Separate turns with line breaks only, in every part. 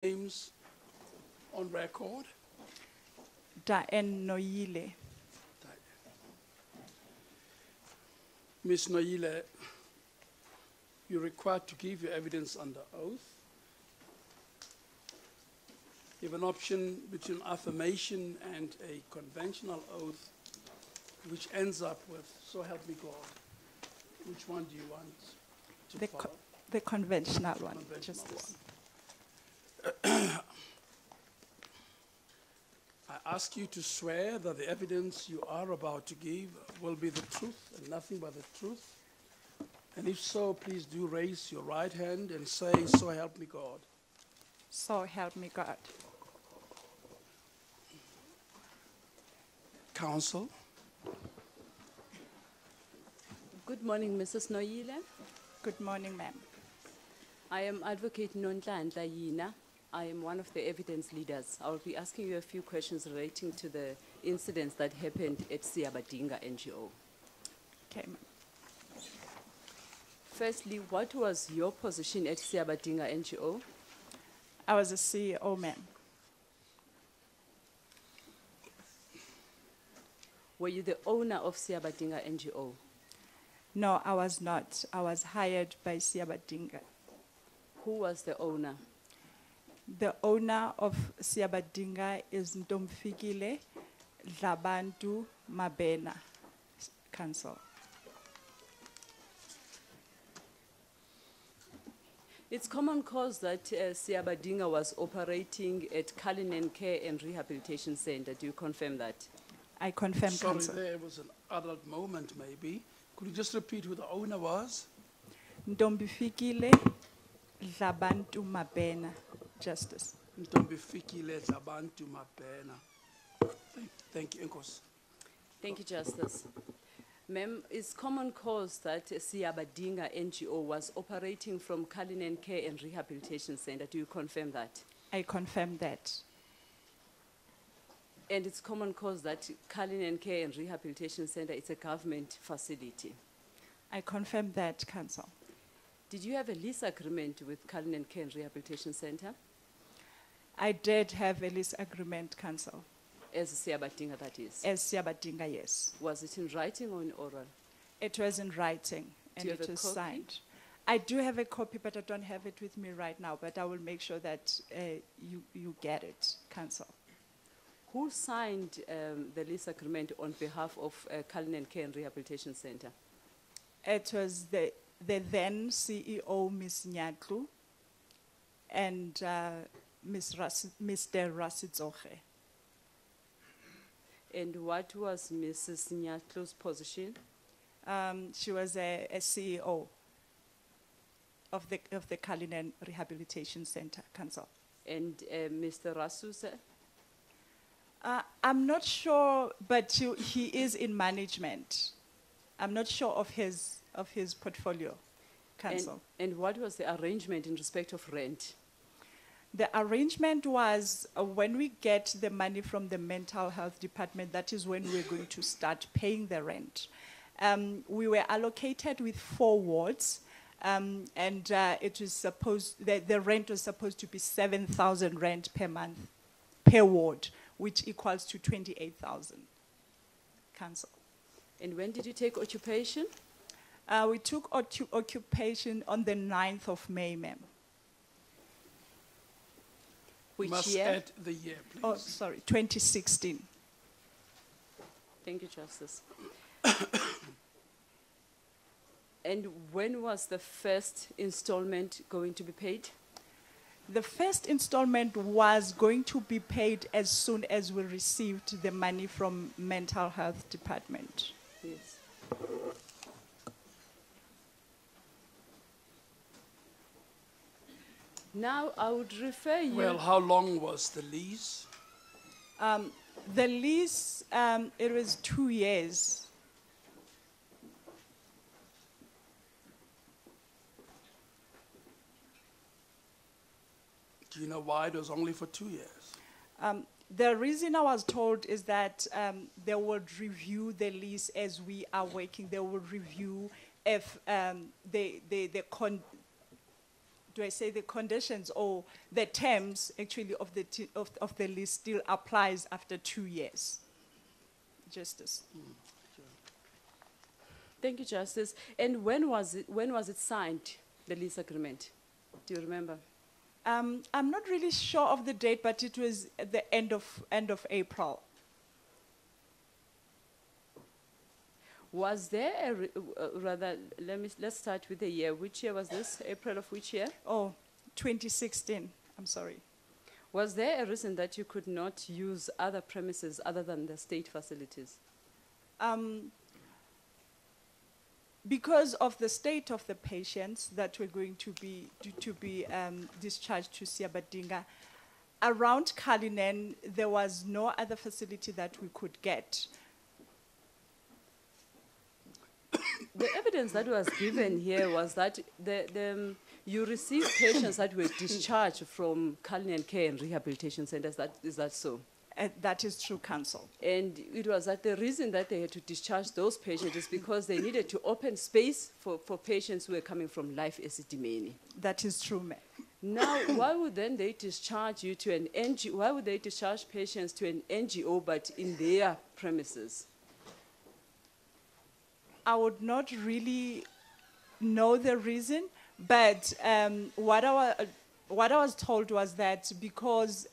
Names on record.
Daen Noile.
Ms. Noile, you're required to give your evidence under oath. You have an option between affirmation and a conventional oath, which ends up with, so help me God. Which one do you want to follow?
The conventional one.
Conventional
Justice.
one. I ask you to swear that the evidence you are about to give will be the truth and nothing but the truth. And if so, please do raise your right hand and say, so help me God.
So help me God.
Counsel.
Good morning, Mrs. Noile.
Good morning, ma'am.
I am Advocate Nonhlanhla Yina. I am one of the evidence leaders. I will be asking you a few questions relating to the incidents that happened at Esidimeni NGO.
Okay, ma'am.
Firstly, what was your position at Esidimeni NGO?
I was a CEO, ma'am.
Were you the owner of Esidimeni NGO?
No, I was not. I was hired by Esidimeni.
Who was the owner?
The owner of Esidimeni is Ntomfikile Dlabantu Mabena Council.
It's common cause that Esidimeni was operating at Cullinan Care and Rehabilitation Center. Do you confirm that?
I confirm,
Sorry,
Council.
there was an adult moment maybe. Could you just repeat who the owner was?
Ntomfikile Dlabantu Mabena, Justice.
Ntombifikile Zabantu Mabena. Thank you, Nkos.
Thank you, Justice. Ma'am, it's common cause that Esidimeni NGO was operating from Cullinan Care and Rehabilitation Center. Do you confirm that?
I confirm that.
And it's common cause that Cullinan Care and Rehabilitation Center is a government facility.
I confirm that, Council.
Did you have a lease agreement with Cullinan Care and Rehabilitation Center?
I did have a lease agreement, Council.
As Esidimeni, that is.
As Esidimeni, yes.
Was it in writing or in oral?
It was in writing and
Do you have
it
a
was
copy?
signed. I do have a copy, but I don't have it with me right now, but I will make sure that you get it, Council.
Who signed the lease agreement on behalf of Cullinan Care and Rehabilitation Center?
It was the then CEO, Ms. Nyatlu, and Mr. Rasitzoche.
And what was Mrs. Nyatlu's position?
She was a CEO of the Cullinan Rehabilitation Center, Council.
And Mr. Rasuse?
I'm not sure, but he is in management. I'm not sure of his portfolio, Council.
And what was the arrangement in respect of rent?
The arrangement was when we get the money from the mental health department, that is when we're going to start paying the rent. We were allocated with 4 wards, and it was the rent was supposed to be 7,000 rand per month per ward, which equals to 28,000, Council.
And when did you take occupation?
We took occupation on the 9th of May, ma'am.
Which
Must
year?
add the year, please.
Oh, sorry, 2016.
Thank you, Justice. And when was the first installment going to be paid?
The first installment was going to be paid as soon as we received the money from mental health department.
Yes. Now I would refer you.
Well, how long was the lease?
The lease, it was 2 years.
Do you know why it was only for 2 years?
The reason I was told is that they would review the lease as we are working. They would review if do I say the conditions or the terms actually of the lease still applies after 2 years. Justice.
Thank you, Justice. And when was it signed, the lease agreement? Do you remember?
I'm not really sure of the date, but it was at the end of April.
Was there let's start with the year. Which year was this? April of which year?
Oh, 2016, I'm sorry.
Was there a reason that you could not use other premises other than the state facilities?
Because of the state of the patients that were going to be discharged to Siabadinga, around Cullinan, there was no other facility that we could get.
The evidence that was given here was that you received patients that were discharged from Cullinan Care and Rehabilitation Centers. Is that so?
That is true, Council.
And it was that the reason that they had to discharge those patients is because they needed to open space for patients who were coming from Life Esidimeni.
That is true, ma'am.
Now, why would then they discharge you to an NGO? Why would they discharge patients to an NGO but in their premises?
I would not really know the reason, but what I was told was that because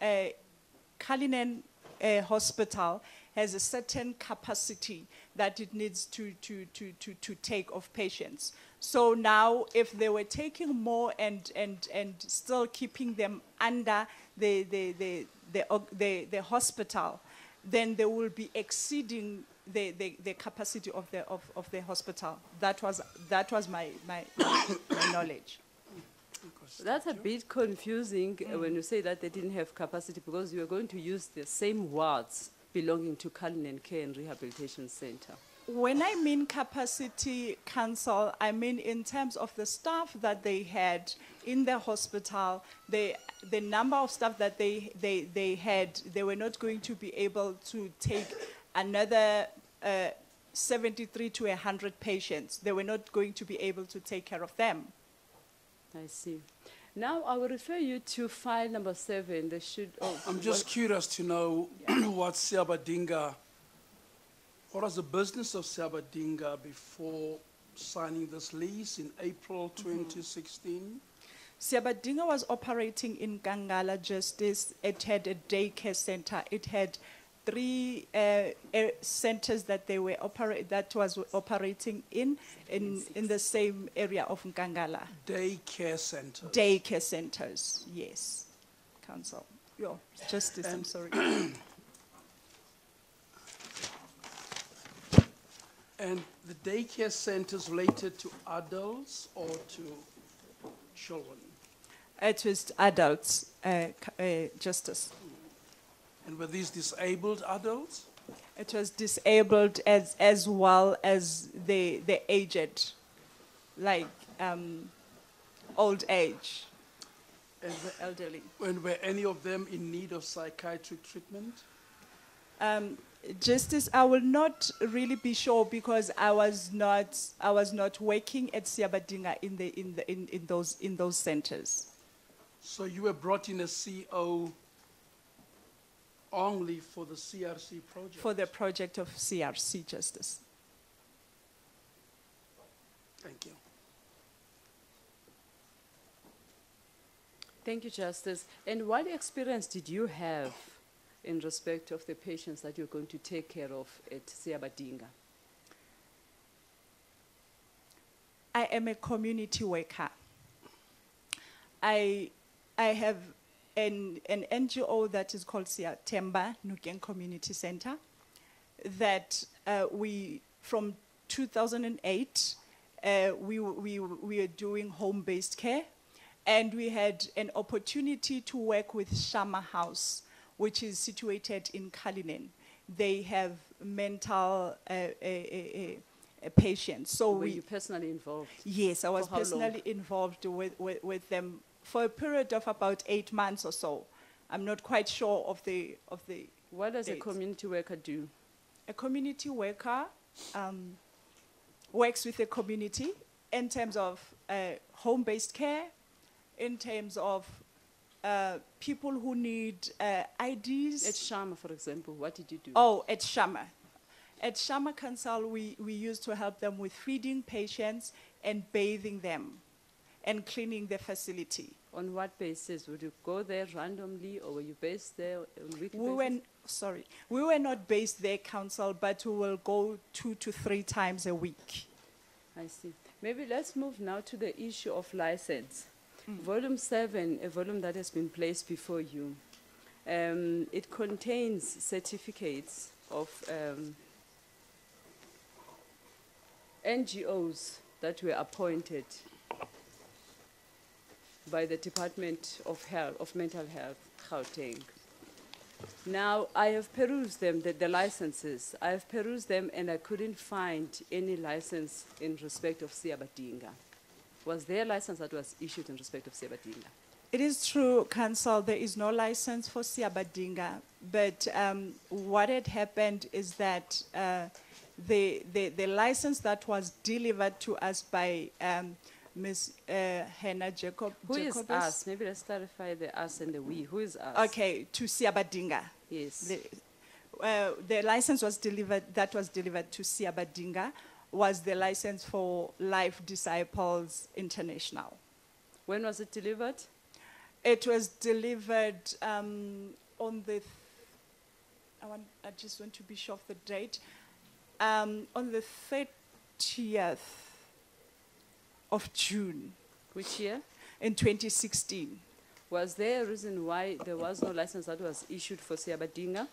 Cullinan Hospital has a certain capacity that it needs to take of patients. So now, if they were taking more and still keeping them under the hospital, then they will be exceeding the capacity of the hospital. That was my knowledge.
That's a bit confusing when you say that they didn't have capacity, because you are going to use the same wards belonging to Cullinan Care and Rehabilitation Center.
When I mean capacity, Council, I mean in terms of the staff that they had in the hospital, the number of staff that they had, they were not going to be able to take another 73 to 100 patients. They were not going to be able to take care of them.
I see. Now I will refer you to file number 7. They should. Oh,
I'm just curious to know what was the business of Siabadinga before signing this lease in April 2016?
Siabadinga was operating in Kangala Justice. It had a daycare center. It had 3 centers that they were operating in the same area of Nkangala.
Daycare centers.
Daycare centers, yes, Council. Yo, Justice, I'm sorry.
And the daycare centers related to adults or to children?
It was adults, Justice.
And were these disabled adults?
It was disabled as well as the aged, like old age,
And
elderly.
and were any of them in need of psychiatric treatment?
Justice, I will not really be sure because I was not working at Siabadinga in those centers.
So you were brought in as CO only for the CRC project?
For the project of CRC, Justice.
Thank you.
Thank you, Justice. And what experience did you have in respect of the patients that you're going to take care of at Siabadinga?
I am a community worker. I have an NGO that is called Temba Nuken Community Center that we, from 2008, we are doing home-based care, and we had an opportunity to work with Shama House, which is situated in Cullinan. They have mental patients. So
were you personally involved?
Yes, I was
For how
personally involved with them for a period of about 8 months or so. I'm not quite sure of the
What does a
dates.
community worker do?
A community worker works with the community in terms of home-based care, in terms of people who need IDs.
At Shama, for example, what did you do?
Oh, at Shama. At Shama Council, we used to help them with feeding patients and bathing them and cleaning the facility.
On what basis? Would you go there randomly, or were you based there on weekly
We
basis?
we were not based there, Council, but we will go 2 to 3 times a week.
I see. Maybe let's move now to the issue of license. Volume 7, a volume that has been placed before you, it contains certificates of NGOs that were appointed by the Department of Health, of Mental Health, Gauteng. Now, I have perused them, the licenses. I have perused them, and I couldn't find any license in respect of Siabadinga. Was there a license that was issued in respect of Siabadinga?
It is true, Council, there is no license for Siabadinga, but what had happened is that the license that was delivered to us by Ms. Hannah
Who is
Jacobus.
us? Maybe let's clarify the us and the we. Who is us?
Okay, to Siabadinga.
Yes.
The license was delivered, that was delivered to Siabadinga, was the license for Life Disciples International.
When was it delivered?
It was delivered on the, I just want to be sure of the date, on the 30th of June
Which year?
in 2016.
Was there a reason why there was no license that was issued for Siabadinga?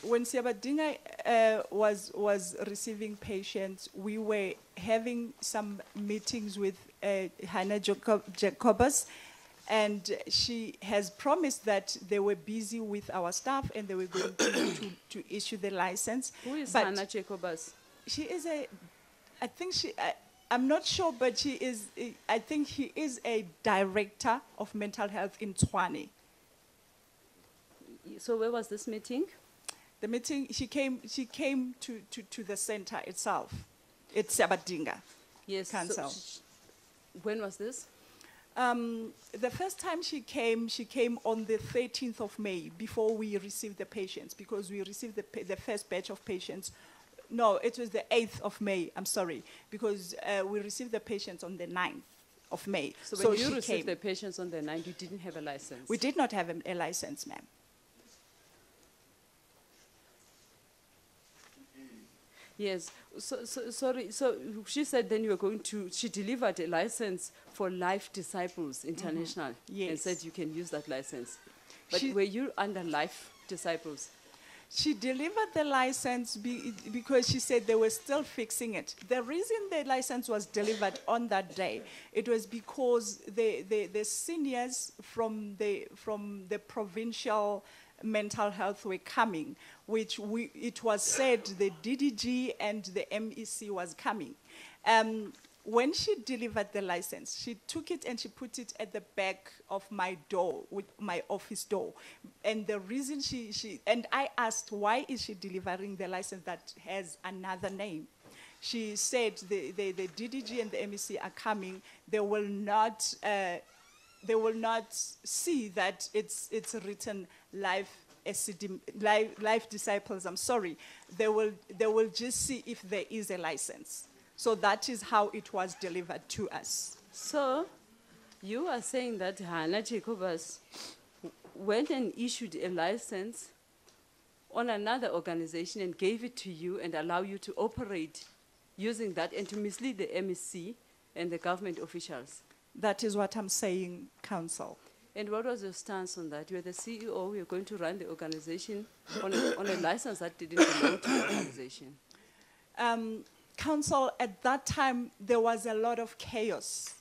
When Siabadinga was receiving patients, we were having some meetings with Hannah Jacobus, and she has promised that they were busy with our staff and they were going to issue the license.
Who is
But
Hannah Jacobus?
she is I think I'm not sure, but she is, I think he is a director of mental health in Tshwane.
So where was this meeting?
The meeting, she came to the center itself. It's Siabadinga.
Yes. so
Council.
when was this?
The first time she came on the 13th of May, before we received the patients, because we received the first batch of patients. No, it was the 8th of May, I'm sorry, because we received the patients on the 9th of May.
So when
she
you received
came.
the patients on the 9th, you didn't have a license?
We did not have a license, ma'am.
Yes. Sorry. So she said then you were going to, she delivered a license for Life Disciples International. And
Yes.
said you can use that license. But
She-
were you under Life Disciples?
She delivered the license because she said they were still fixing it. The reason the license was delivered on that day, it was because the seniors from the provincial mental health were coming, which it was said the DDG and the MEC was coming. When she delivered the license, she took it and she put it at the back of my door, with my office door. And the reason and I asked, why is she delivering the license that has another name? She said the DDG and the MEC are coming. They will not see that it's written Life Disciples. I'm sorry. They will just see if there is a license. So that is how it was delivered to us.
So you are saying that Hannah Jacobus went and issued a license on another organization and gave it to you and allow you to operate using that and to mislead the MEC and the government officials?
That is what I'm saying, Council.
And what was your stance on that? You were the CEO, you were going to run the organization on a license that didn't belong to the organization.
Council, at that time, there was a lot of chaos.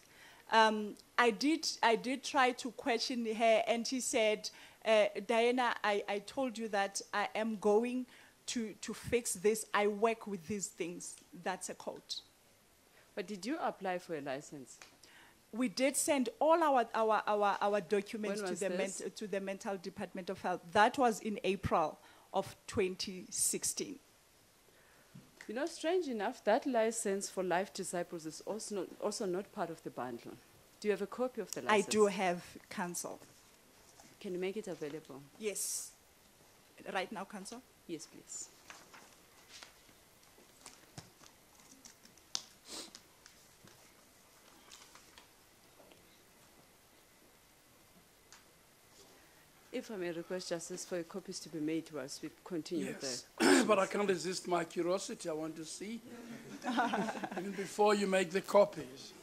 I did try to question her, and she said, Diana, I told you that I am going to fix this. I work with these things. That's a quote.
But did you apply for a license?
We did send all our documents
When was this?
to the Mental Department of Health. That was in April of 2016.
You know, strange enough, that license for Life Disciples is also not part of the bundle. Do you have a copy of the
I
license?
do have counsel.
Can you make it available?
Yes. Right now, counsel?
Yes, please. If I may request Justice for copies to be made whilst we continue
Yes,
the
but I can't resist my curiosity. I want to see, even before you make the copies.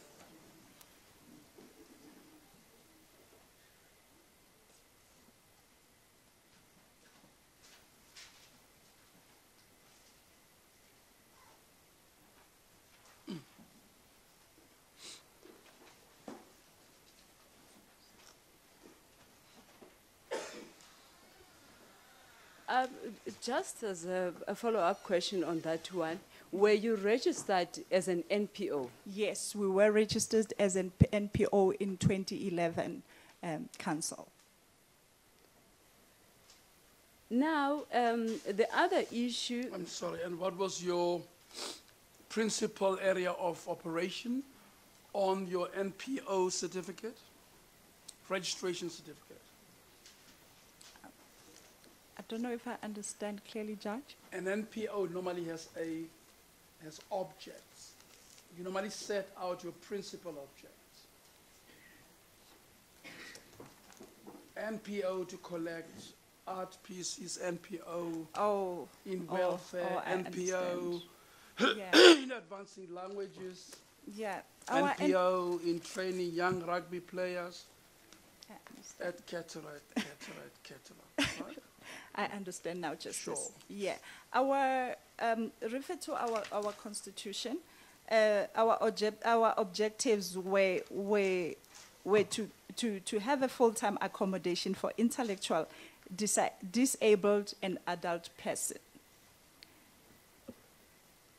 Just as a follow-up question on that one, were you registered as an NPO?
Yes, we were registered as an NPO in 2011, council.
Now, the other issue,
I'm sorry, and what was your principal area of operation on your NPO certificate, registration certificate?
I don't know if I understand clearly, Judge.
An NPO normally has objects. You normally set out your principal objects. NPO to collect art pieces, NPO
Oh.
in welfare,
I
NPO
Yeah.
in advancing languages,
Yeah.
NPO in training young rugby players,
I understand.
etc. Right?
I understand now, Justice.
Sure.
Yeah. Our refer to our constitution. Our objectives were to have a full-time accommodation for intellectual disabled and adult person.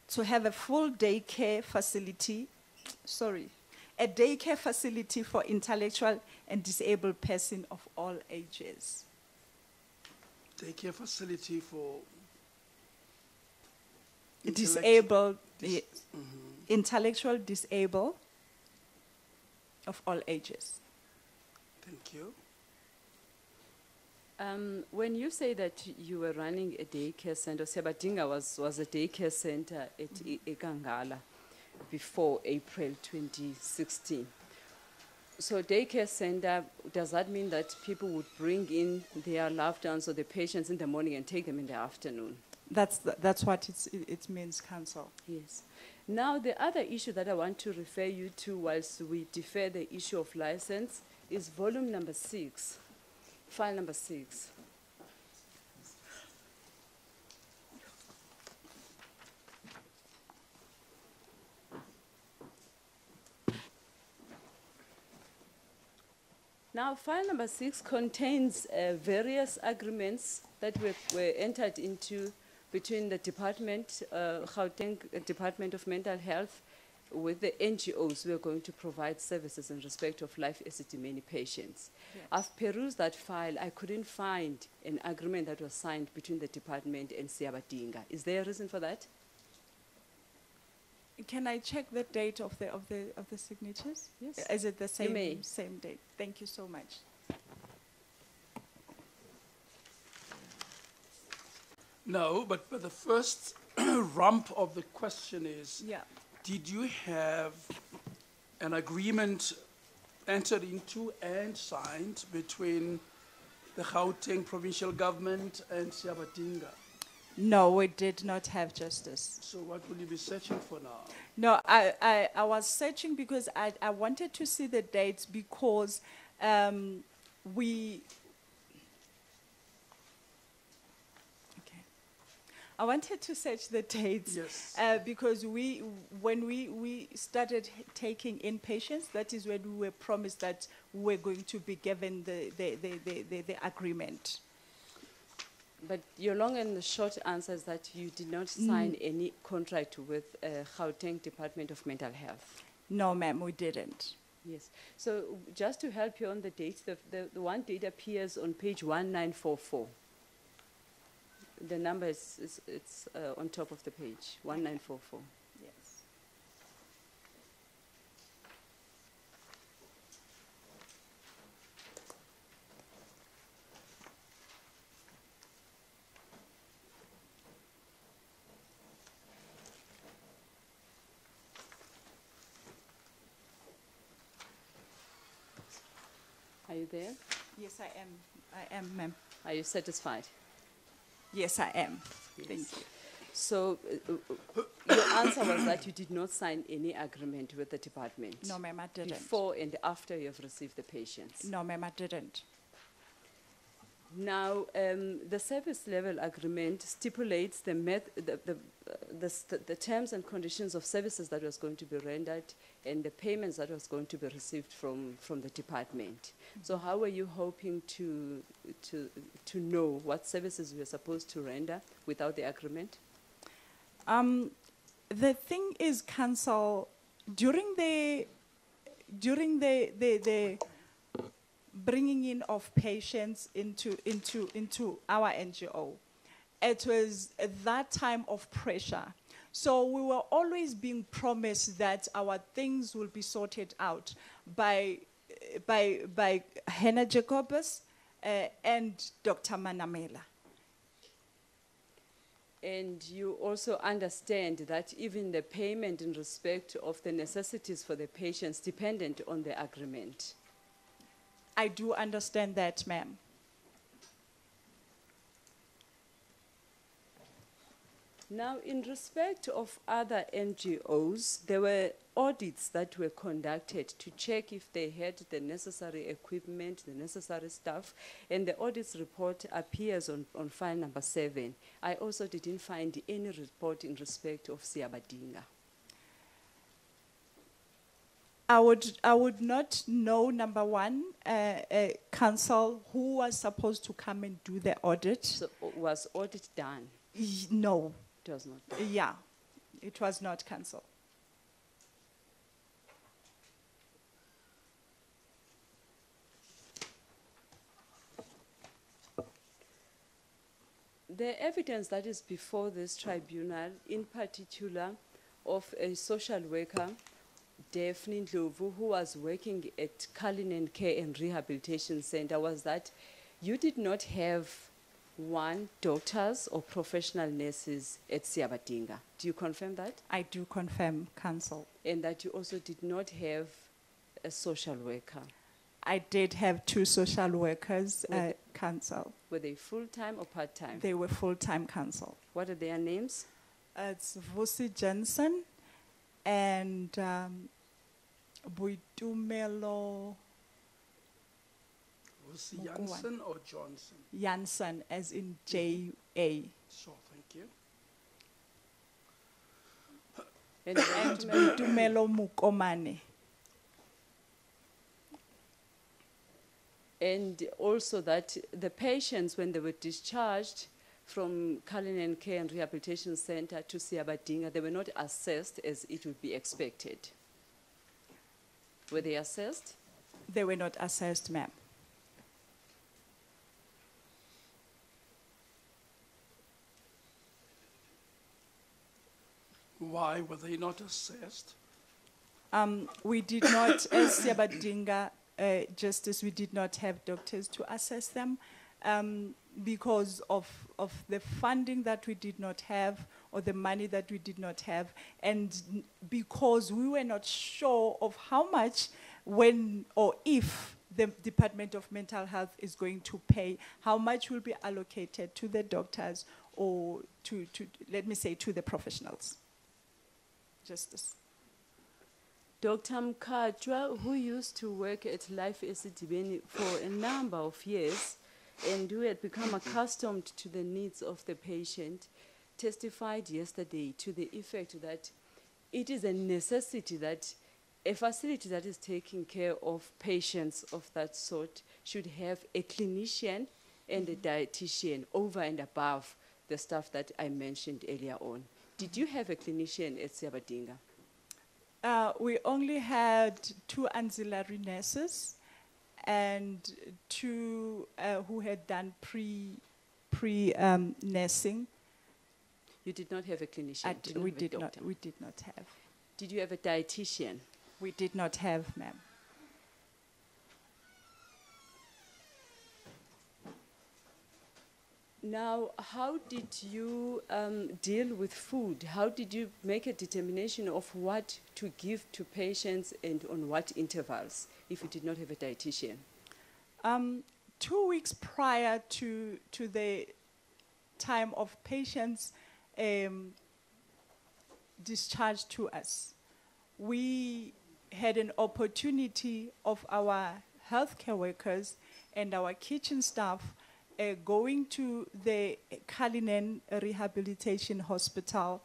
To have a full daycare facility, a daycare facility for intellectual and disabled person of all ages.
Daycare facility for
Disabled, intellectual disabled of all ages.
Thank you.
when you say that you were running a daycare center, Sebadinga was a daycare center at Ekangala before April 2016. So daycare center, does that mean that people would bring in their loved ones or the patients in the morning and take them in the afternoon?
That's what it means, counsel.
Yes. Now, the other issue that I want to refer you to whilst we defer the issue of license is volume number 6, file number 6. Now, file number 6 contains various agreements that were entered into between the department, Gauteng Department of Mental Health, with the NGOs who are going to provide services in respect of life Esidimeni patients.
Yes.
I've perused that file. I couldn't find an agreement that was signed between the department and Siabadinga. Is there a reason for that?
Can I check the date of the signatures?
Yes.
Is it the
may.
same date? Thank you so much.
No, but the first rump of the question is,
Yeah.
did you have an agreement entered into and signed between the Gauteng provincial government and Siabadinga?
No, we did not have justice.
So what will you be searching for now?
No, I was searching because I wanted to see the dates because I wanted to search the dates.
Yes.
Because when we started taking in patients, that is when we were promised that we were going to be given the agreement.
But your long and the short answer is that you did not sign any contract with Gauteng Department of Mental Health.
No, ma'am, we didn't.
Yes. So just to help you on the dates, the one date appears on page 1944. The number is on top of the page, 1944.
Yes.
Are you there?
Yes, I am. I am, ma'am.
Are you satisfied?
Yes, I am.
Yes.
Thank you.
So your answer was that you did not sign any agreement with the department?
No, ma'am, I didn't.
Before and after you have received the patients?
No, ma'am, I didn't.
Now, the service level agreement stipulates the terms and conditions of services that was going to be rendered and the payments that was going to be received from the department. So how were you hoping to know what services you were supposed to render without the agreement?
The thing is, council, during the bringing in of patients into our NGO, it was that time of pressure. So we were always being promised that our things will be sorted out by Hannah Jacobus and Dr. Manamela.
And you also understand that even the payment in respect of the necessities for the patients dependent on the agreement.
I do understand that, ma'am.
Now, in respect of other NGOs, there were audits that were conducted to check if they had the necessary equipment, the necessary staff, and the audits report appears on file number 7. I also didn't find any report in respect of Siabadinga.
I would not know, number one, council who was supposed to come and do the audit.
So was audit done?
No.
It was not.
Yeah, it was not council.
The evidence that is before this tribunal, in particular of a social worker, Daphne Ndlovu, who was working at Cullinan Care and Rehabilitation Center, was that you did not have doctors or professional nurses at Siabadinga. Do you confirm that?
I do confirm, council.
And that you also did not have a social worker?
I did have 2 social workers at council.
Were they full-time or part-time?
They were full-time council.
What are their names?
It's Vusi Jensen and Buitumelo
Was it Janssen or Johnson?
Janssen, as in J-A.
Sure, thank you.
And
And Buitumelo Mukomane.
And also that the patients, when they were discharged from Cullinan Care and Rehabilitation Center to Siabadinga, they were not assessed as it would be expected. Were they assessed?
They were not assessed, ma'am.
Why were they not assessed?
We did not, as Siabadinga Justice, we did not have doctors to assess them because of the funding that we did not have or the money that we did not have, and because we were not sure of how much, when or if the Department of Mental Health is going to pay, how much will be allocated to the doctors or to let me say, to the professionals. Justice.
Dr. Mkajwa, who used to work at Life Esidimeni for a number of years and who had become accustomed to the needs of the patient, testified yesterday to the effect that it is a necessity that a facility that is taking care of patients of that sort should have a clinician and a dietitian over and above the staff that I mentioned earlier on. Did you have a clinician at Siabadinga?
We only had 2 ancillary nurses and 2 who had done pre-nursing.
You did not have a clinician?
We did not have.
Did you have a dietitian?
We did not have, ma'am.
Now, how did you deal with food? How did you make a determination of what to give to patients and on what intervals if you did not have a dietitian?
2 weeks prior to the time of patients discharged to us, we had an opportunity of our healthcare workers and our kitchen staff going to the Cullinan Rehabilitation Hospital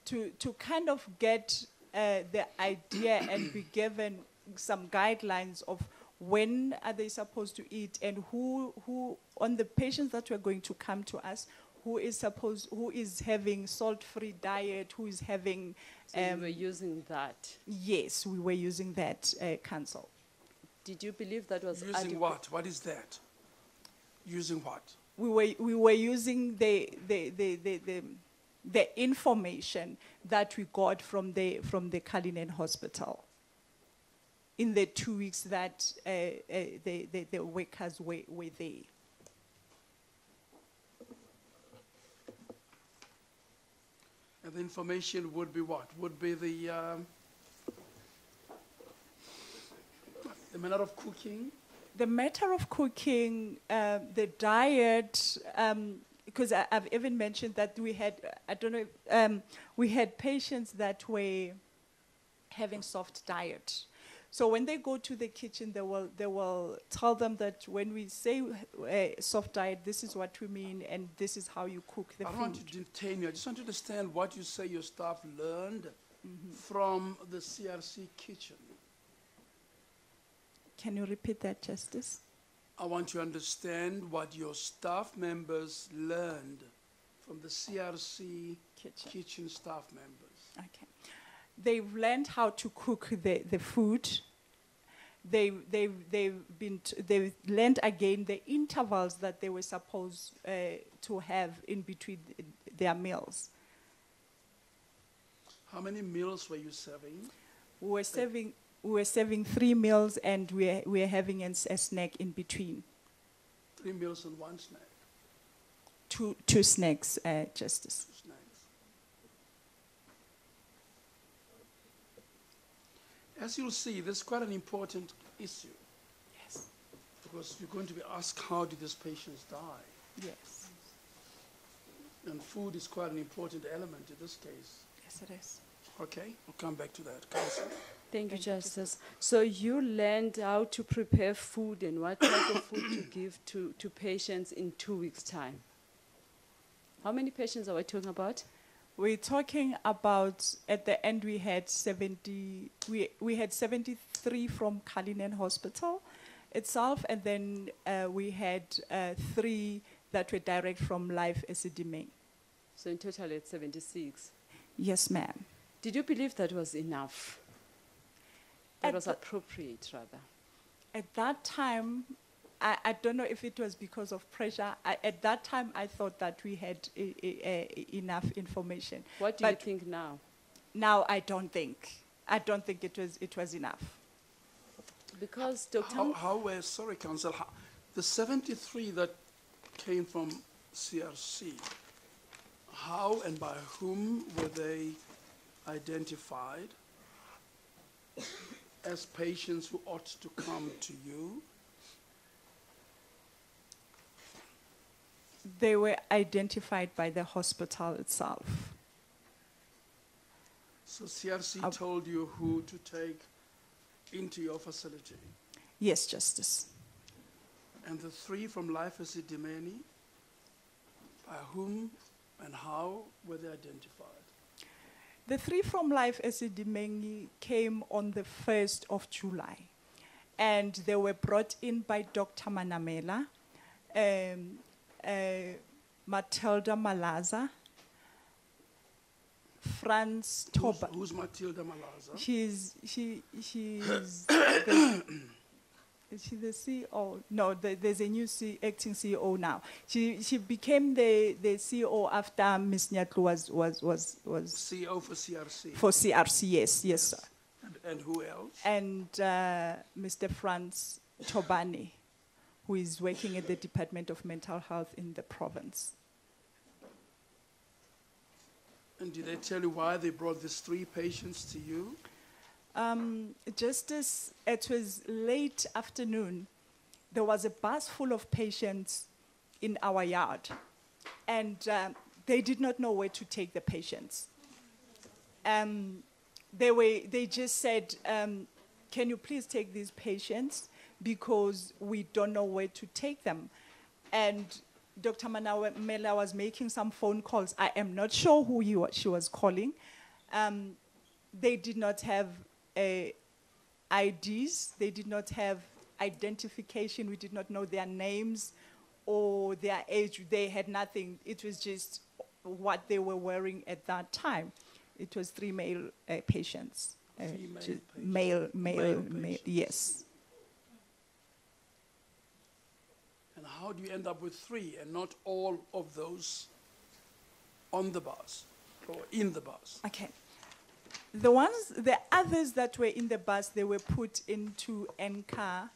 to kind of get the idea and be given some guidelines of when are they supposed to eat and who on the patients that were going to come to us, who is having salt-free diet, who is having.
So you were using that?
Yes, we were using that counsel.
Did you believe that was
Using
adequate?
what? What is that? Using what?
We were using the information that we got from the Cullinan Hospital in the 2 weeks that the workers were there.
And the information would be what? Would be the manner of cooking?
The matter of cooking, the diet, because I've even mentioned that we had, I don't know, we had patients that were having soft diet. So when they go to the kitchen, they will tell them that when we say soft diet, this is what we mean, and this is how you cook the
I
food.
don't want to detain you. I just want to understand what you say your staff learned from the CRC kitchen.
Can you repeat that, Justice?
I want to understand what your staff members learned from the CRC kitchen staff members.
Okay. They've learned how to cook the food. They've learned again the intervals that they were supposed to have in between their meals.
How many meals were you serving?
We were serving 3 meals, and we're having a snack in between.
3 meals and 1 snack.
Two snacks, Justice.
2 snacks. As you'll see, this is quite an important issue.
Yes.
Because you're going to be asked, how did these patients die?
Yes.
And food is quite an important element in this case.
Yes, it is.
Okay, we'll come back to that. Counsel.
Thank you, Justice. So you learned how to prepare food and what type of food to give to patients in 2 weeks' time. How many patients are we talking about?
We're talking about, at the end we had we had 73 from Cullinan Hospital itself, and then we had 3 that were direct from Life Esidimeni.
So in total it's 76.
Yes, ma'am.
Did you believe that was enough? That
At
was
the-
appropriate, rather?
At that time, I don't know if it was because of pressure. At that time, I thought that we had enough information.
What do you
But
think now?
now I don't think. I don't think it was enough.
Because Dr.
Sorry, Counsel, the 73 that came from CRC, how and by whom were they identified as patients who ought to come to you?
They were identified by the hospital itself.
So CRC told you who to take into your facility.
Yes, Justice.
And the 3 from Life Esidimeni, by whom and how were they identified?
The 3 from Life Esidimeni came on the 1st of July, and they were brought in by Dr. Manamela, Matilda Malaza, Franz Toba.
Who's Matilda Malaza?
She's is she the CEO? No, there's a new acting CEO now. She became the CEO after Ms. Nyatlu was
CEO for CRC.
for CRC. Yes, sir.
And who else?
And Mr. Franz Tobani, who is working at the Department of Mental Health in the province.
And did they tell you why they brought these 3 patients to you?
Just as it was late afternoon, there was a bus full of patients in our yard, and they did not know where to take the patients. They just said, can you please take these patients because we don't know where to take them. And Dr. Manamela was making some phone calls. I am not sure who she was calling. They did not have IDs. They did not have identification. We did not know their names or their age. They had nothing. It was just what they were wearing at that time. It was 3 male patients.
Female
Male,
patients.
yes.
And how do you end up with 3 and not all of those on the bus or in the bus?
Okay. The others that were in the bus, they were put into NCA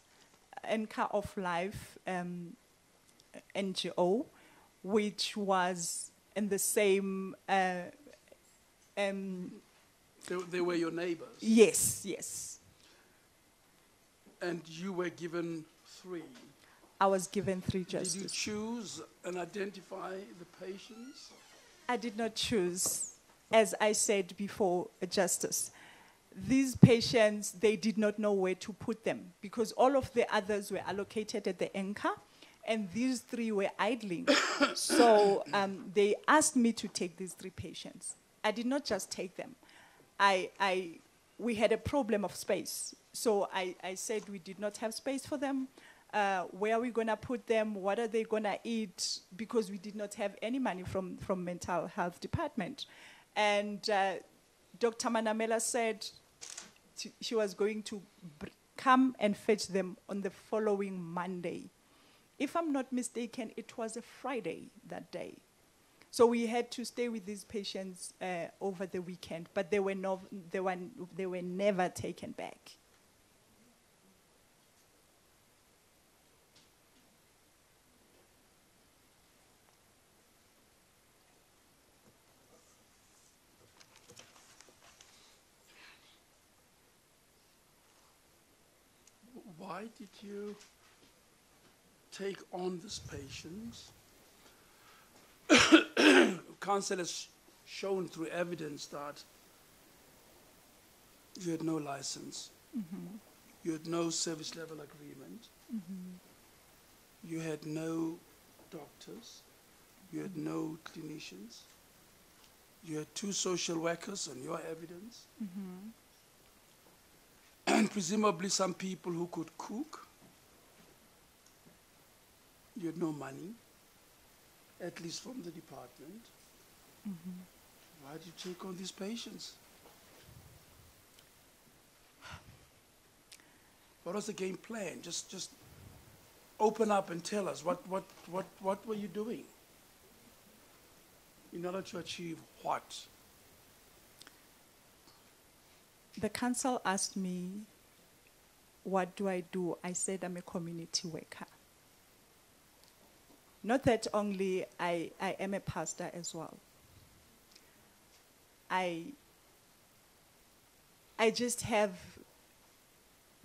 of Life NGO, which was in the same.
They were your neighbors?
Yes, yes.
And you were given 3?
I was given 3 justices.
Did you choose and identify the patients?
I did not choose. As I said before, Justice, these patients, they did not know where to put them because all of the others were allocated at the NCA, and these 3 were idling. So they asked me to take these 3 patients. I did not just take them. We had a problem of space. So I said we did not have space for them. Where are we going to put them? What are they going to eat? Because we did not have any money from mental health department. And Dr. Manamela said she was going to come and fetch them on the following Monday. If I'm not mistaken, it was a Friday that day. So we had to stay with these patients over the weekend, but they were never taken back.
Why did you take on these patients? Counsel has shown through evidence that you had no license, you had no service level agreement, you had no doctors, you had no clinicians, you had 2 social workers on your evidence, and presumably some people who could cook. You had no money, at least from the department. Why did you take on these patients? What was the game plan? Just open up and tell us what were you doing in order to achieve what?
The council asked me, what do? I said I'm a community worker. Not that only I am a pastor as well. I just have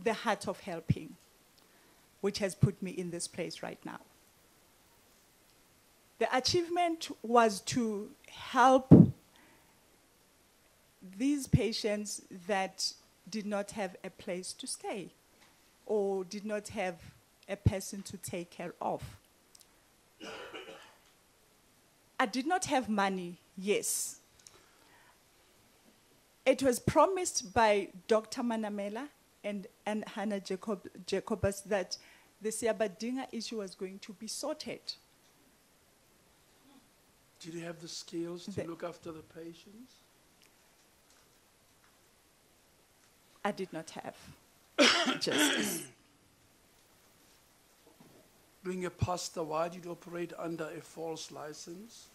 the heart of helping, which has put me in this place right now. The achievement was to help these patients that did not have a place to stay or did not have a person to take care of. I did not have money, yes. It was promised by Dr. Manamela and Hannah Jacobus that the Siabadinga issue was going to be sorted.
Did you have the skills to look after the patients?
I did not have justice.
Being a pastor, why did you operate under a false license?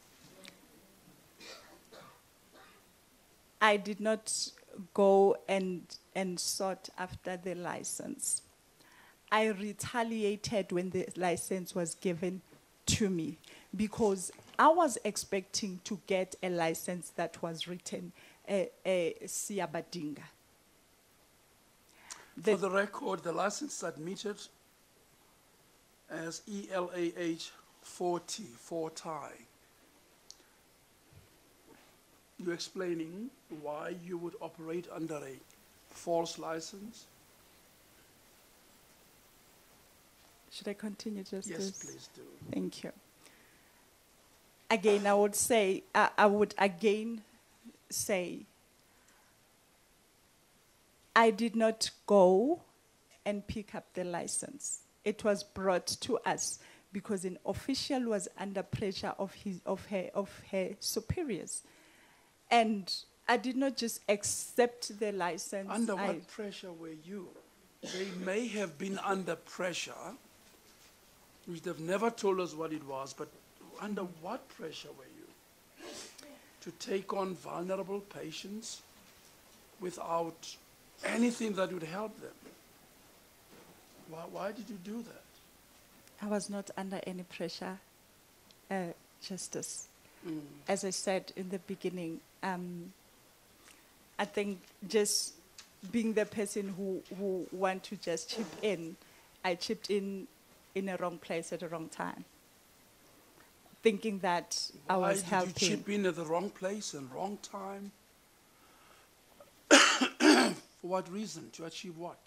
I did not go and sought after the license. I retaliated when the license was given to me because I was expecting to get a license that was written a Siabadinga.
For the record, the license admitted as ELAH 40, 40. You're explaining why you would operate under a false license?
Should I continue, Justice?
Yes, please do.
Thank you. Again, I would say, I would again say, I did not go and pick up the license. It was brought to us because an official was under pressure of her superiors. And I did not just accept the license.
Under what pressure were you? They may have been under pressure, which they've never told us what it was, but under what pressure were you to take on vulnerable patients without anything that would help them? Why did you do that?
I was not under any pressure, Justice. As I said in the beginning, I think just being the person who want to just chip in, I chipped in a wrong place at the wrong time, thinking that I was helping.
Why did you chip in at the wrong place and wrong time? For what reason? To achieve what?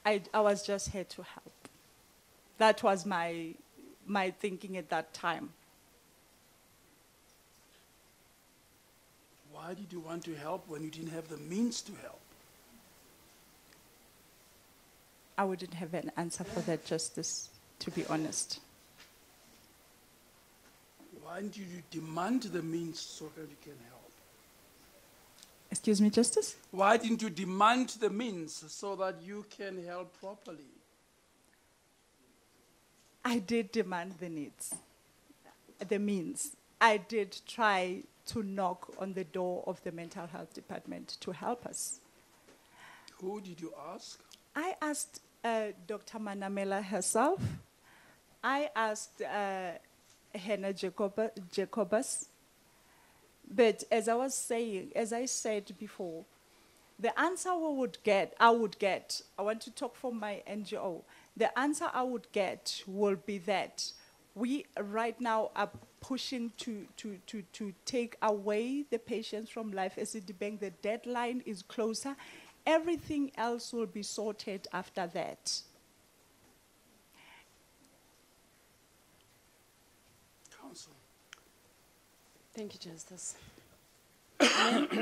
I was just here to help. That was my thinking at that time.
Why did you want to help when you didn't have the means to help?
I wouldn't have an answer for that, Justice, to be honest.
Why didn't you demand the means so that you can help?
Excuse me, Justice?
Why didn't you demand the means so that you can help properly?
I did demand the means. I did try to knock on the door of the mental health department to help us.
Who did you ask?
I asked Dr. Manamela herself. I asked Hannah Jacobus. But as I said before, the answer I would get, I want to talk for my NGO, the answer I would get will be that we right now are pushing to take away the patients from life. Esidimeni, the deadline is closer. Everything else will be sorted after that.
Counsel.
Thank you, Justice.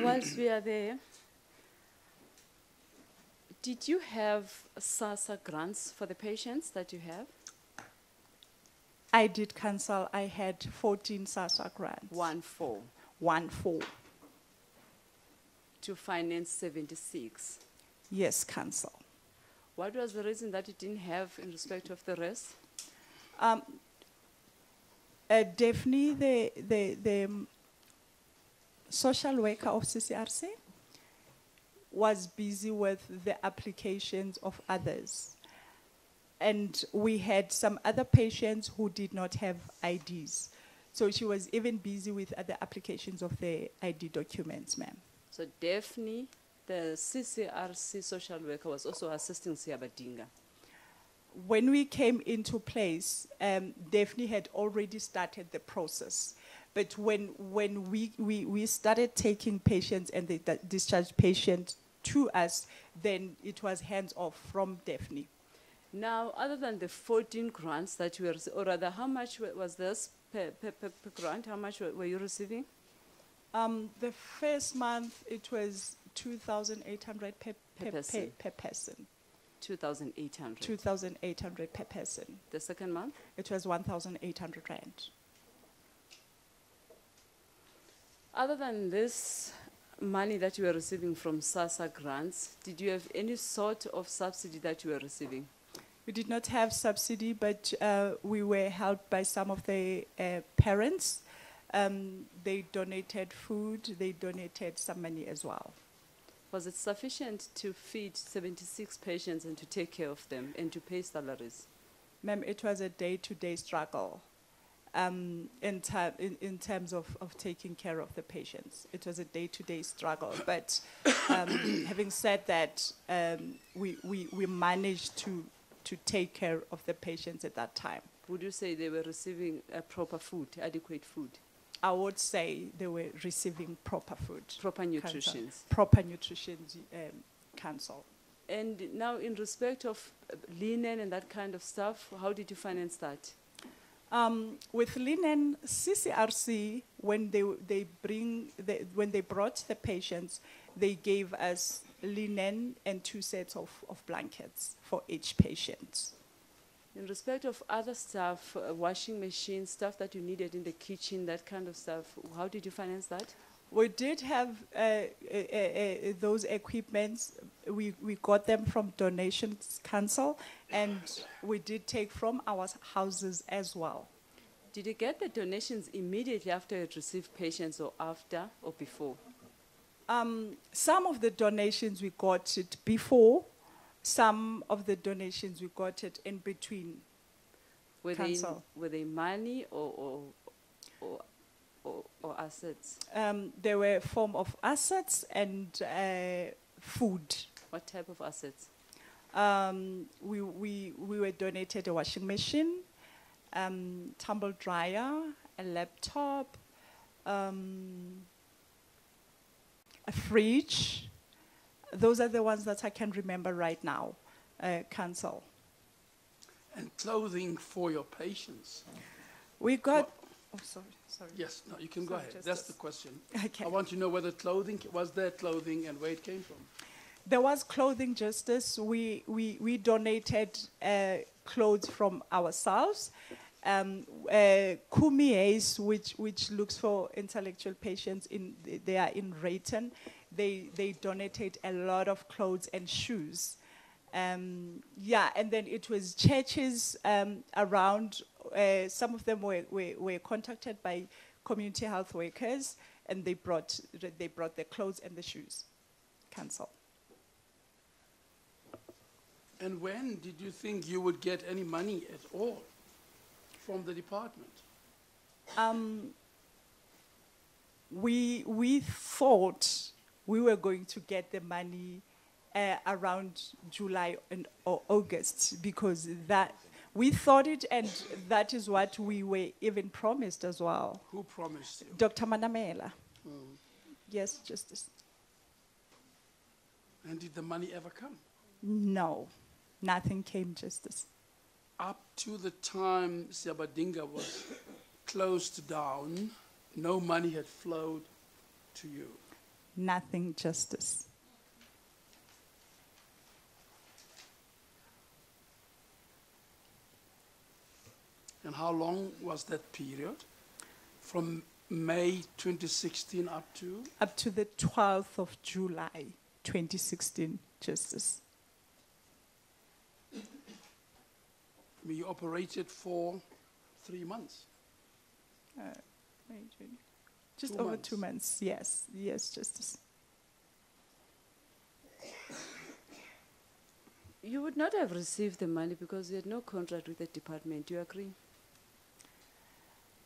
Whilst we are there, did you have SASSA grants for the patients that you have?
I did cancel. I had 14 SASSA grants.
14. To finance 76.
Yes, cancel.
What was the reason that you didn't have in respect of the rest?
Daphne, the social worker of CCRC, was busy with the applications of others. And we had some other patients who did not have IDs. So she was even busy with other applications of the ID documents, ma'am.
So Daphne, the CCRC social worker, was also assisting Siabadinga.
When we came into place, Daphne had already started the process. But when we started taking patients and they discharged patients to us, then it was hands off from Daphne.
Now, other than the 14 grants that you were, or rather, how much was this per grant? How much were you receiving?
The first month, it was 2,800 per person.
2,800.
2,800 per person.
The second month?
It was 1,800 rand.
Other than this money that you were receiving from SASSA grants, did you have any sort of subsidy that you were receiving?
We did not have subsidy, but we were helped by some of the parents. They donated food, they donated some money as well.
Was it sufficient to feed 76 patients and to take care of them and to pay salaries?
Ma'am, it was a day-to-day struggle in terms of taking care of the patients. It was a day-to-day struggle. But having said that, we managed to to take care of the patients at that time.
Would you say they were receiving proper food, adequate food,
I would say they were receiving proper food.
proper
Counsel.
nutrition?
Proper nutrition counsel.
And now in respect of linen and that kind of stuff, how did you finance that?
With linen, CCRC, when they brought the patients, they gave us linen and 2 sets of blankets for each patient.
In respect of other stuff, washing machines, stuff that you needed in the kitchen, that kind of stuff, how did you finance that?
We did have those equipments. We got them from Donations Council, and we did take from our houses as well.
Did you get the donations immediately after you had received patients, or after or before?
Some of the donations we got it before, some of the donations we got it in between.
Were
Council.
they money or assets?
They were a form of assets and food.
What type of assets?
We were donated a washing machine, tumble dryer, a laptop, a fridge. Those are the ones that I can remember right now, Council.
And clothing for your patients.
We got,
What-
sorry.
Yes, no, you can go
Sorry,
ahead.
Justice.
That's the question.
Okay.
I want to know whether was there clothing and where it came from.
There was clothing, Justice. We donated clothes from ourselves. Kumies, which looks for intellectual patients, they are in Rayton. They donated a lot of clothes and shoes. And then it was churches around. Some of them were contacted by community health workers, and they brought the clothes and the shoes. Council.
And when did you think you would get any money at all from the department?
We thought we were going to get the money around July or August, because that we thought it, and that is what we were even promised as well.
Who promised you?
Dr. Manamela. Yes, Justice.
And did the money ever come?
No, nothing came, Justice.
Up to the time Siabadinga was closed down, no money had flowed to you.
Nothing, Justice.
And how long was that period? From May 2016 up to?
Up to the 12th of July, 2016, Justice.
You operated for 3 months.
Just
2
over
months.
2 months, yes, Justice.
You would not have received the money because you had no contract with the department. Do you agree?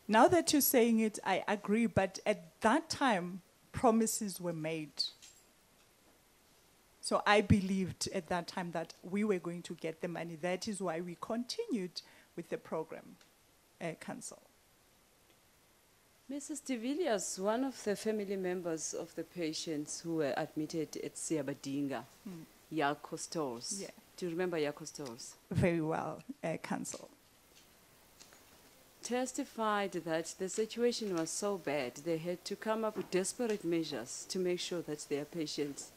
Now that you're saying it, I agree, but at that time, promises were made. So I believed at that time that we were going to get the money. That is why we continued with the program, Council.
Mrs. de Villiers, one of the family members of the patients who were admitted at Siabadinga, Yako Stores.
Yeah.
Do you remember Yako Stores?
Very well, Council.
Testified that the situation was so bad, they had to come up with desperate measures to make sure that their patients,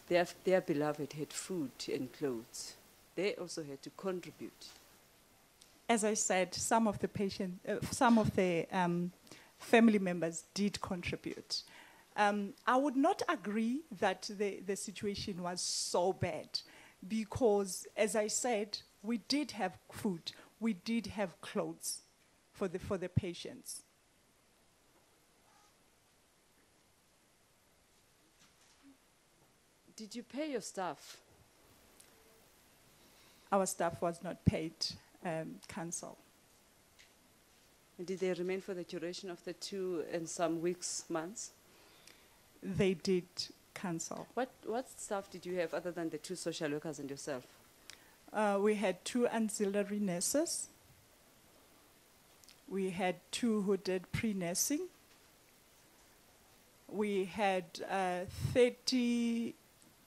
their beloved, had food and clothes. They also had to contribute.
As I said, some of the family members did contribute. I would not agree that the situation was so bad, because, as I said, we did have food, we did have clothes for the patients.
Did you pay your staff?
Our staff was not paid, Council.
And did they remain for the duration of the 2 and some weeks, months?
They did, Council.
What staff did you have other than the 2 social workers and yourself?
We had 2 auxiliary nurses. We had 2 who did pre-nursing. We had 30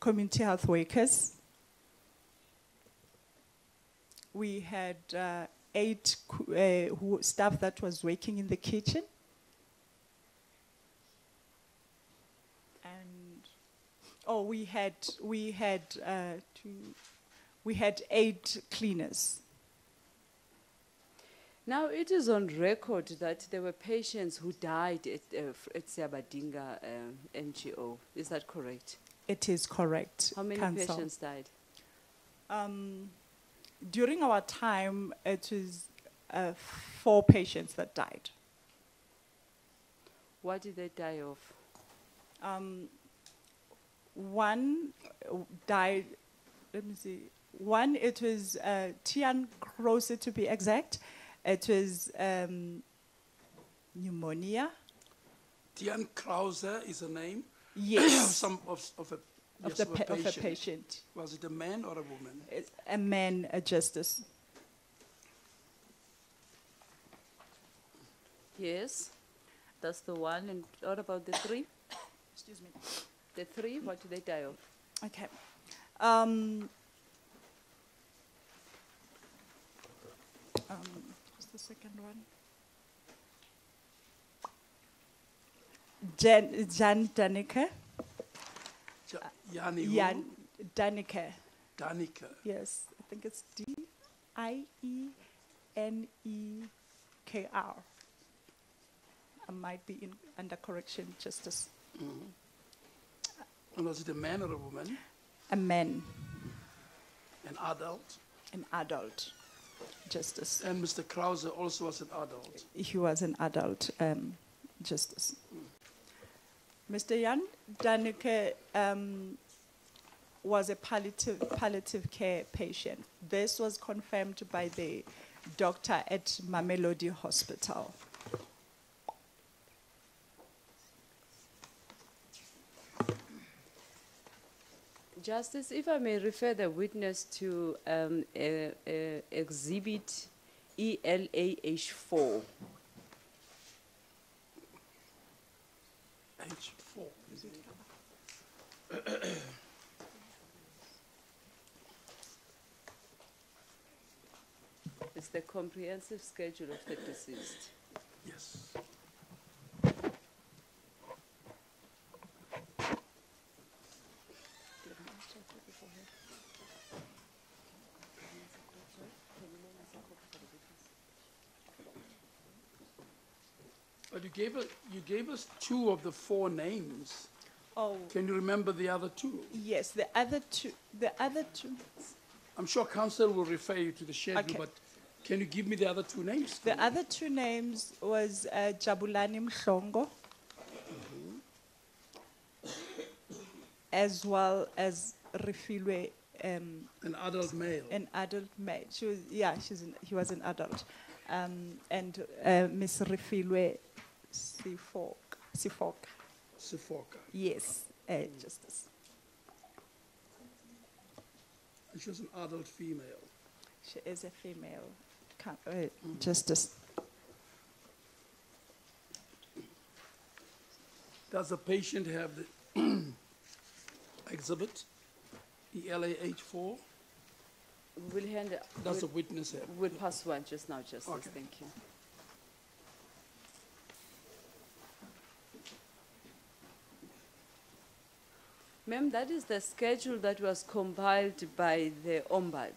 community health workers. We had 8 staff that was working in the kitchen. And, oh, we had 8 cleaners.
Now, it is on record that there were patients who died at Siabadinga NGO. Is that correct?
It is correct.
How many
Council.
patients died?
During our time, it was 4 patients that died.
What did they die of?
One died, let me see. One, it was Tian Krause to be exact. It was pneumonia.
Tian Krause is a name
Yes,
of a
of a patient.
Was it a man or a woman?
It's a man, a justice.
Yes, that's the one. And what about the 3?
Excuse me.
The 3, what did they die of?
Okay. What's the second one? Jan Daneke.
Yani
Jan Daneke.
Danica.
Yes, I think it's Dienekr. I might be under correction, Justice.
And was it a man or a woman?
A man,
An adult?
an adult, Justice.
And Mr. Krause also was an adult.
He was an adult, Justice. Mr. Jan Daneke was a palliative care patient. This was confirmed by the doctor at Mamelodi Hospital.
Justice, if I may refer the witness to Exhibit ELAH4.
H4.
It's the comprehensive schedule of the deceased.
Yes. But you gave us 2 of the 4 names.
Oh,
Can you remember the other 2?
yes, the other two,
I'm sure council will refer you to the schedule,
Okay.
but can you give me the other 2 names?
the other 2 names was Jabulani Mhlongo, as well as Rifilwe,
An adult male.
an adult male. He was an adult. And Miss Rifilwe Sifok.
Sifoka.
Yes, Justice.
And she was an adult female.
She is a female Justice.
Does the patient have the exhibit, ELAH4?
We'll hand.
Does the
we'll,
witness have?
we'll pass one just now, Justice.
Okay.
Thank you. Ma'am, that is the schedule that was compiled by the Ombud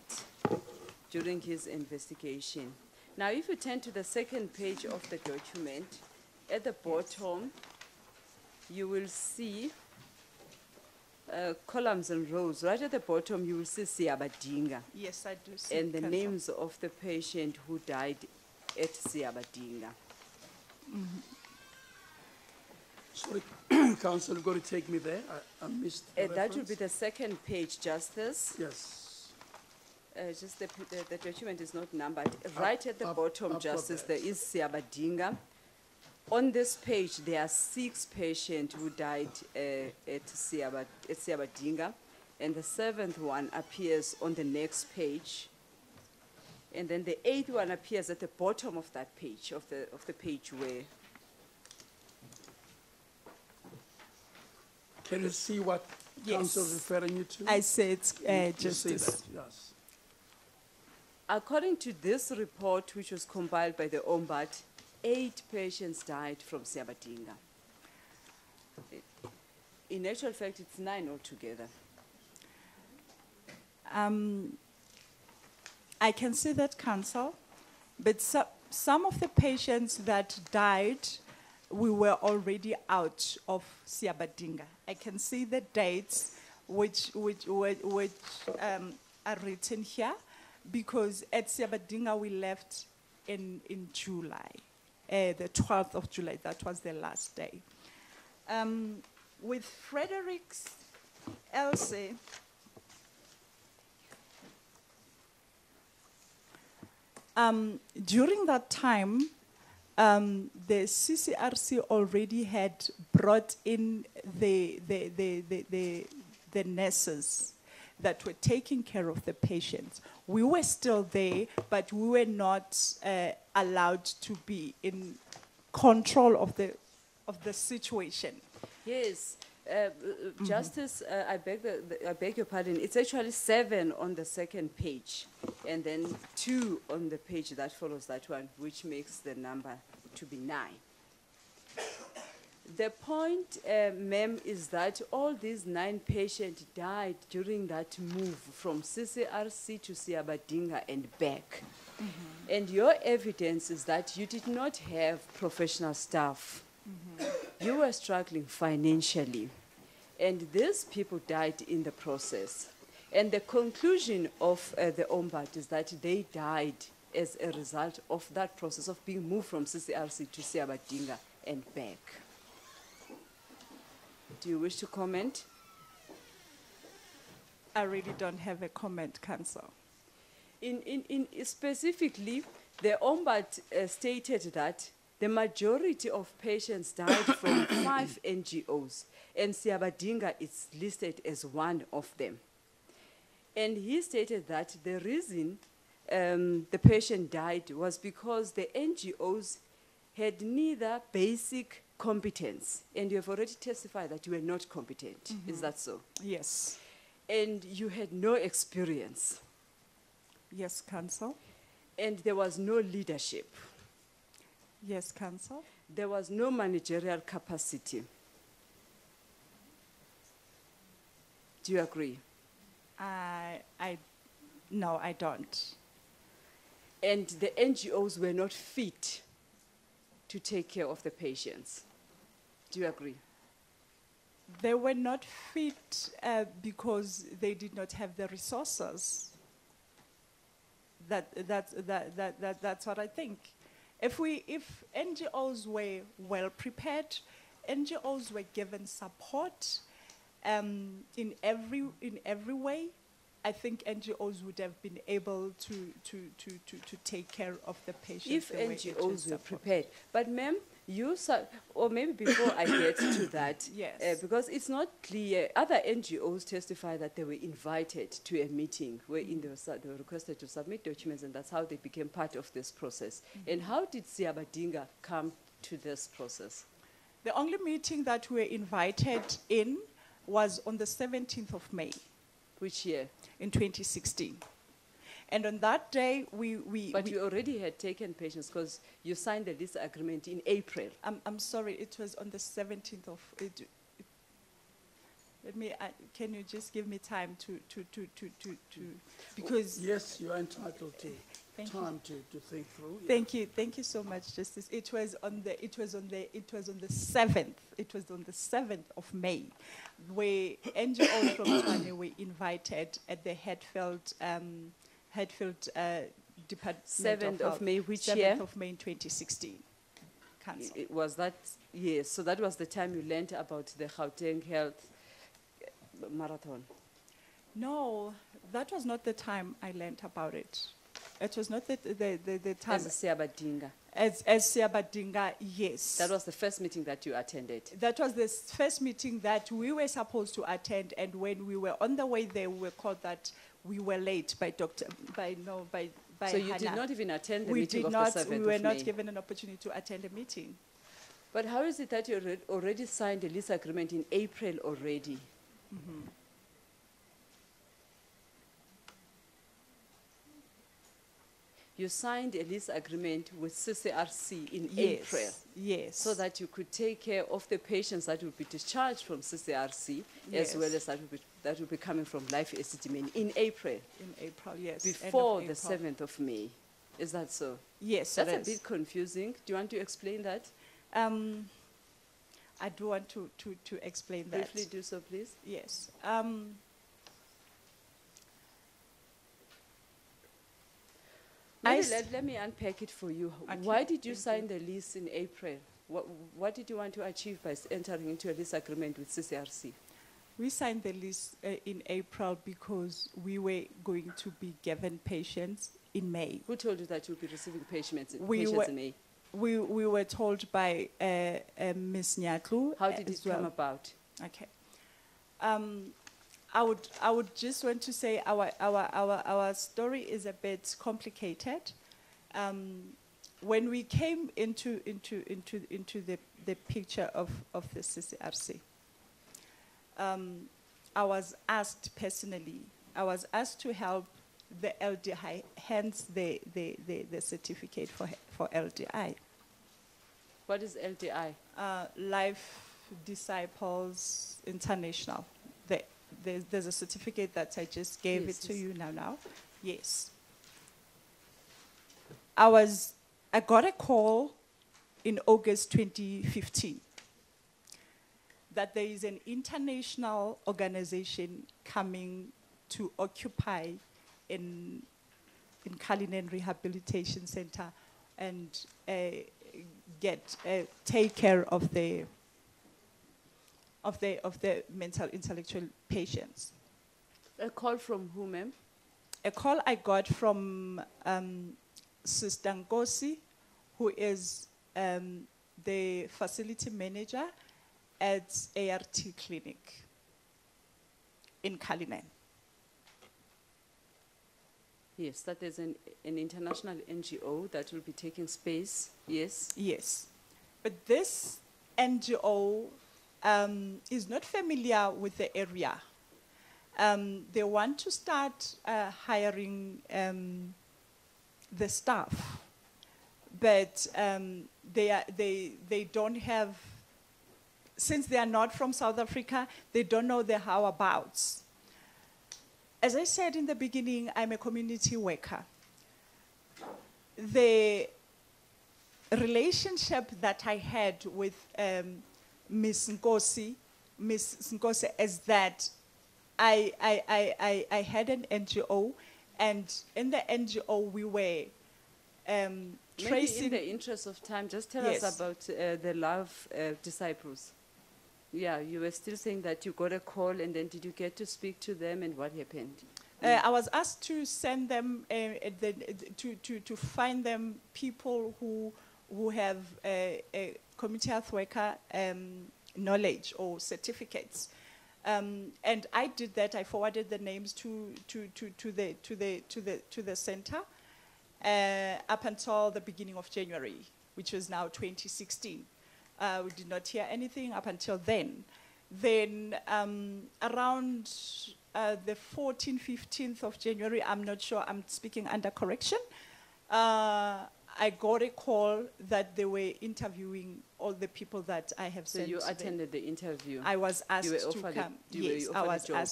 during his investigation. Now, if you turn to the second page of the document, at the bottom, you will see columns and rows. Right at the bottom, you will see Siabadinga
Yes, I do see.
and the
Counsel.
names of the patient who died at Siabadinga.
Sorry, council, you've got to take me there. I missed the
That will be
reference.
the second page, Justice.
Yes.
Just the document is not numbered. Right at the bottom,
up
Justice,
there.
there is Siabadinga. On this page, there are 6 patients who died at Siabadinga. and the 7th one appears on the next page, and then the 8th one appears at the bottom of that page, of the page where.
Can you see what
Yes.
council is referring you to?
I said
You see
justice.
that, yes.
According to this report, which was compiled by the Ombudsman, 8 patients died from Siabadinga. In actual fact, it's 9 altogether.
I can see that, Council, but some of the patients that died, we were already out of Siabadinga. I can see the dates which are written here, because at Siabadinga we left in July, the 12th of July. That was the last day. With Frederick's Elsie, during that time, the CCRC already had brought in the nurses that were taking care of the patients. We were still there, but we were not allowed to be in control of the situation.
Yes, Justice, I beg your pardon. It's actually 7 on the second page, and then 2 on the page that follows that one, which makes the number to be 9. The point, ma'am, is that all these 9 patients died during that move from CCRC to Siabadinga and back. And your evidence is that you did not have professional staff. You were struggling financially, and these people died in the process. And the conclusion of the Ombudsman is that they died as a result of that process of being moved from CCRC to Siabadinga and back. Do you wish to comment?
I really don't have a comment, Council.
In specifically, the Ombudsman stated that the majority of patients died from 5 NGOs, and Siabadinga is listed as one of them. And he stated that the reason the patient died was because the NGOs had neither basic competence, and you have already testified that you were not competent. Is that so?
Yes.
And you had no experience,
Yes, Council.
and there was no leadership.
Yes, Council.
There was no managerial capacity. Do you agree?
No, I don't.
And the NGOs were not fit to take care of the patients. Do you agree?
They were not fit because they did not have the resources. That's what I think. If NGOs were well prepared, NGOs were given support in every way, I think NGOs would have been able to take care of the patients.
If NGOs were prepared. But ma'am, or maybe before I get to that,
Yes.
because it's not clear, other NGOs testify that they were invited to a meeting wherein they were requested to submit documents, and that's how they became part of this process. And how did Siabadinga come to this process?
The only meeting that we were invited in was on the 17th of May
Which year?
in 2016. And on that day,
But you already had taken patients because you signed the lease agreement in April.
I'm sorry, it was on the 17th of, can you just give me time to because.
Yes, you are entitled to
Thank you.
time to think through.
Thank you so much, Justice. It was on the 7th. It was on the 7th of May, where NGOs from Tshwane were invited at the Hatfield Department
7th of
Health.
May, which
7th
year?
of May in 2016. Council.
It was that, yes, so that was the time you learned about the Gauteng Health Marathon.
No, that was not the time I learned about it. It was not the time.
As a Siabadinga.
As Siabadinga, yes.
That was the first meeting that you attended.
That was the first meeting that we were supposed to attend, and when we were on the way there, we were called that we were late by
So you did
Hannah.
not even attend the
We
meeting
did
of
not.
the 7th
We were
of
not
May.
given an opportunity to attend a meeting.
But how is it that you already signed a lease agreement in April already? You signed a lease agreement with CCRC in April
Yes.
so that you could take care of the patients that will be discharged from CCRC
Yes.
as well as that will be coming from Life Esidimeni in April,
In April, yes. end of
before the
April.
7th of May. Is that so?
Yes,
That's
it
a
is.
bit confusing. Do you want to explain that?
I do want to explain that.
Briefly do so, please.
Yes.
Maybe
s-
let me unpack it for you.
Okay,
Why did you
thank
sign the lease in April? What did you want to achieve by entering into a lease agreement with CCRC?
We signed the lease in April because we were going to be given patients in May.
Who told you that you'll be receiving patients,
We
patients
were-
in May?
We were told by Ms. Nyatlu.
How did
as
it come
well.
about?
Okay. I would just want to say our story is a bit complicated. When we came into the picture of the CCRC, I was asked personally, I was asked to help the LDI, hence the certificate for LDI.
What is LDI?
Life Disciples International. There's a certificate that I just gave
Yes,
it to
yes.
you now. Yes. I got a call in August 2015 that there is an international organization coming to occupy in Cullinan Rehabilitation Center and take care of the mental intellectual patients.
A call from who, ma'am?
A call I got from Sister Nkosi, who is the facility manager at ART Clinic in Cullinan.
Yes, that is an international NGO that will be taking space. Yes.
Yes. But this NGO is not familiar with the area. They want to start hiring the staff, but they don't have, since they are not from South Africa, they don't know the how-abouts. As I said in the beginning, I'm a community worker. The relationship that I had with Ms. Nkosi is that I had an NGO, and in the NGO we were
Maybe in
tracing.
the interest of time, just tell
Yes.
us about the Love Disciples. Yeah, you were still saying that you got a call, and then did you get to speak to them, and what happened?
I was asked to send them to find them people who have a community health worker knowledge or certificates, and I did that. I forwarded the names to the center up until the beginning of January, which was now 2016. We did not hear anything up until then. Then around the 14th, 15th of January, I'm not sure, I'm speaking under correction, I got a call that they were interviewing all the people that I have
So
sent.
you
to them.
attended the interview.
I was asked
You were
to
offered a-
come.
you were
Yes,
offered a job.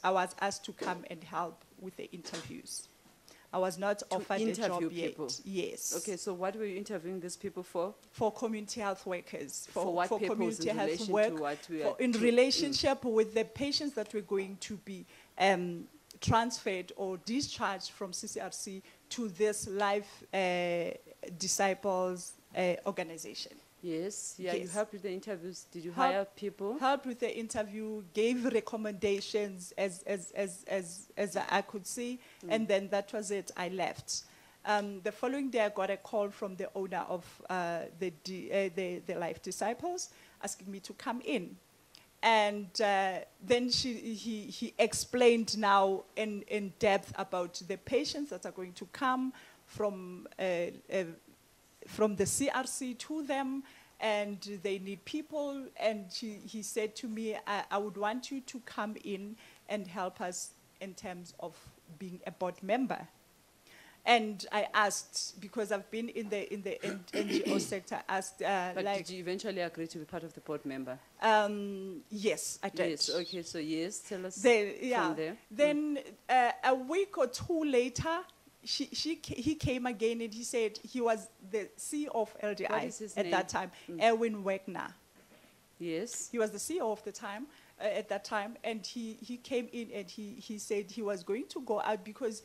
I was asked to come and help with the interviews. I was not offered a job
interview
yet.
people?
Yes.
Okay, so what were you interviewing these people for?
For community health workers.
For what purpose
community
in
health
relation
work.
to what we
for
are
in
to-
relationship with the patients that were going to be transferred or discharged from CCRC to this Life Disciples organization.
Yes, yeah, you
Yes.
helped with the interviews. Did you
Help-
hire people?
Helped with the interview, gave recommendations as I could see, and then that was it. I left. The following day, I got a call from the owner of the Life Disciples asking me to come in. And then he explained now in depth about the patients that are going to come from the CRC to them, and they need people. And he said to me, I would want you to come in and help us in terms of being a board member. And I asked, because I've been in the NGO sector, asked
But
like,
did you eventually agree to be part of the board member?
yes, I did.
Yes, okay, so yes, tell us
Yeah.
from there.
Then a week or two later, he came again and he said he was the CEO of LDI
What is his
at
name?
that time, Erwin Wegner.
Yes.
He was the CEO of the time, at that time, and he came in and he said he was going to go out because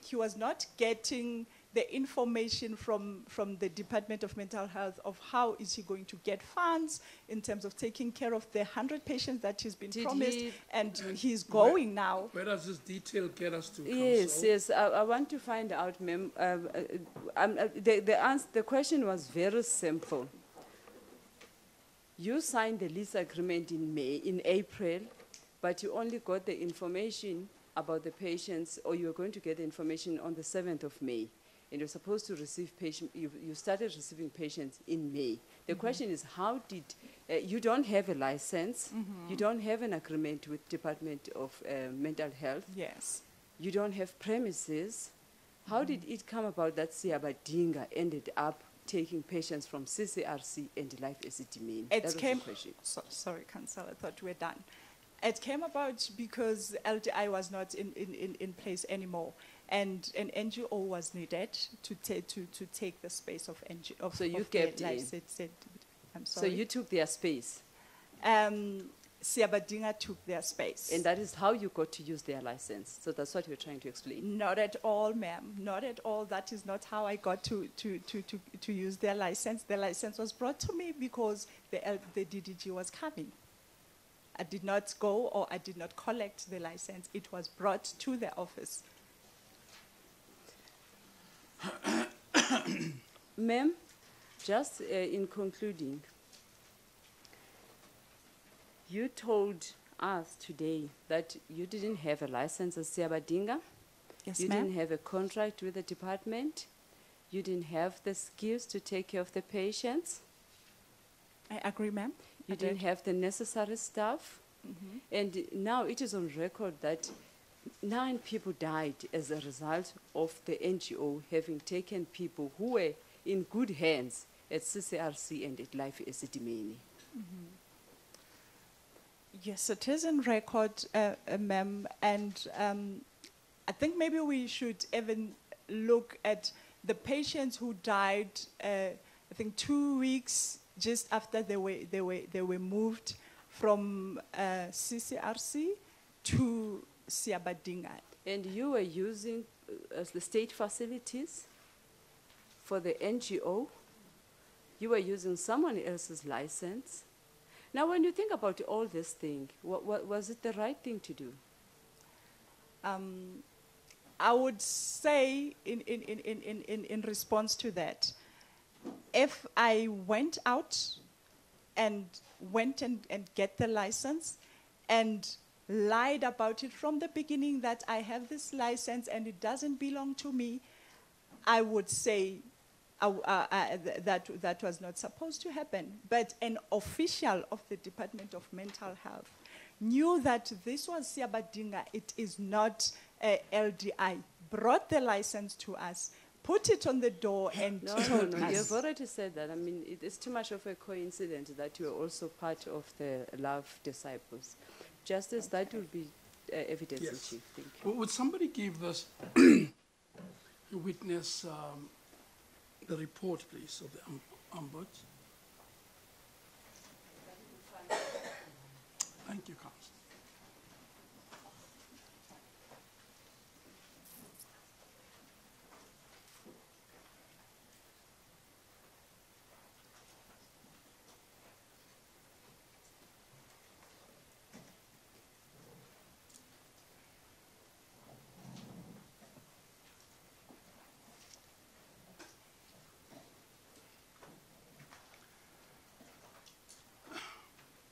he was not getting the information from the Department of Mental Health of how is he going to get funds in terms of taking care of the 100 patients that he's been promised, and he's going now.
Where does this detail get us to,
Yes,
Council?
yes. I want to find out, ma'am. The question was very simple. You signed the lease agreement in April, but you only got the information about the patients, or you were going to get the information on the 7th of May. And you're supposed to receive patients, you started receiving patients in May. The question is, how did, you don't have a license, you don't have an agreement with Department of Mental Health,
Yes.
you don't have premises. How did it come about that Siabadinga ended up taking patients from CCRC and Life Esidimeni? That was the question.
Sorry, Council, I thought we were done. It came about because LDI was not in place anymore, and an NGO was needed to take the space of NGO.
So you
of
kept
the
in.
I'm
So
sorry.
you took their space,
Siabadinga took their space.
and that is how you got to use their license. So that's what you're trying to explain.
Not at all, ma'am. Not at all. That is not how I got to use their license. The license was brought to me because the DDG was coming. I did not go, or I did not collect the license. It was brought to the office.
Ma'am, just in concluding, you told us today that you didn't have a license as Siabadinga.
Yes,
You
ma'am.
didn't have a contract with the department. You didn't have the skills to take care of the patients.
I agree, ma'am.
You
I
didn't
did.
have the necessary staff. And now it is on record that 9 people died as a result of the NGO having taken people who were in good hands at CCRC and at Life Esidimeni.
Yes, it is in record, ma'am. And I think maybe we should even look at the patients who died, I think 2 weeks just after they were moved from CCRC to Siabadinga.
And you were using as the state facilities for the NGO. You were using someone else's license. Now, when you think about all this thing, was it the right thing to do?
I would say in response to that, if I went out and get the license and lied about it from the beginning that I have this license and it doesn't belong to me, I would say that was not supposed to happen. But an official of the Department of Mental Health knew that this was Siabadinga, it is not LDI, brought the license to us, put it on the door and told
No,
us.
you've already said that. I mean, it is too much of a coincidence that you are also part of the Love Disciples. Justice, that will be evidence in
Yes.
chief. Thank you.
Would somebody give this witness the report, please, of the ombuds? Thank you, Council.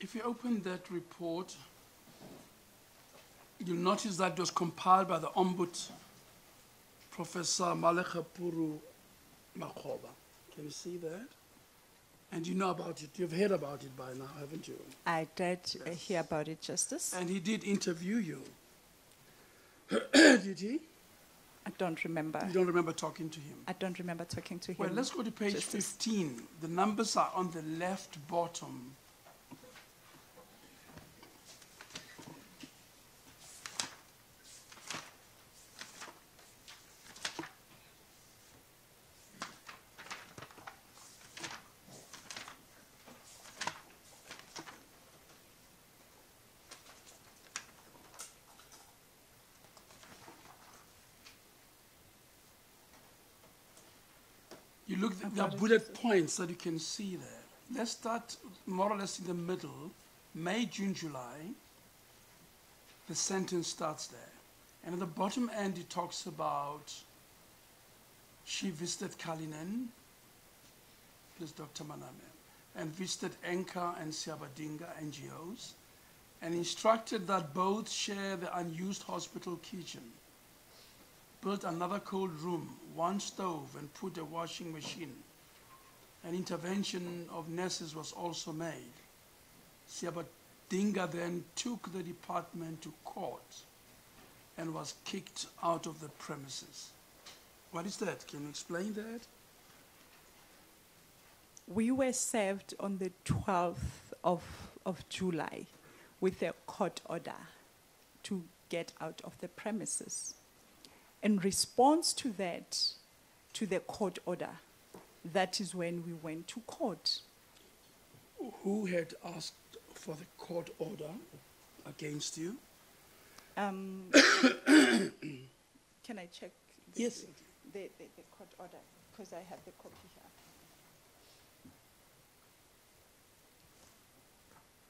If you open that report, you'll notice that it was compiled by the Ombudsman, Professor Malekapuru Makhoba. Can you see that? And you know about it. You've heard about it by now, haven't you?
I did hear about it, Justice.
And he did interview you. Did he?
I don't remember.
You don't remember talking to him?
I don't remember talking to him.
Well, let's go to page
Justice.
15. The numbers are on the left bottom. You look, there are bullet points that you can see there. Let's start more or less in the middle. May, June, July. The sentence starts there. And at the bottom end, it talks about she visited Kalinin, plus Dr. Maname, and visited Enka and Siabadinga NGOs, and instructed that both share the unused hospital kitchen, built another cold room, one stove, and put a washing machine. An intervention of nurses was also made. Siabadinga then took the department to court and was kicked out of the premises. What is that? Can you explain that?
We were served on the 12th of July with a court order to get out of the premises. In response to that, to the court order, that is when we went to court.
Who had asked for the court order against you?
Can I check
Yes.
the court order? Because I have the copy here.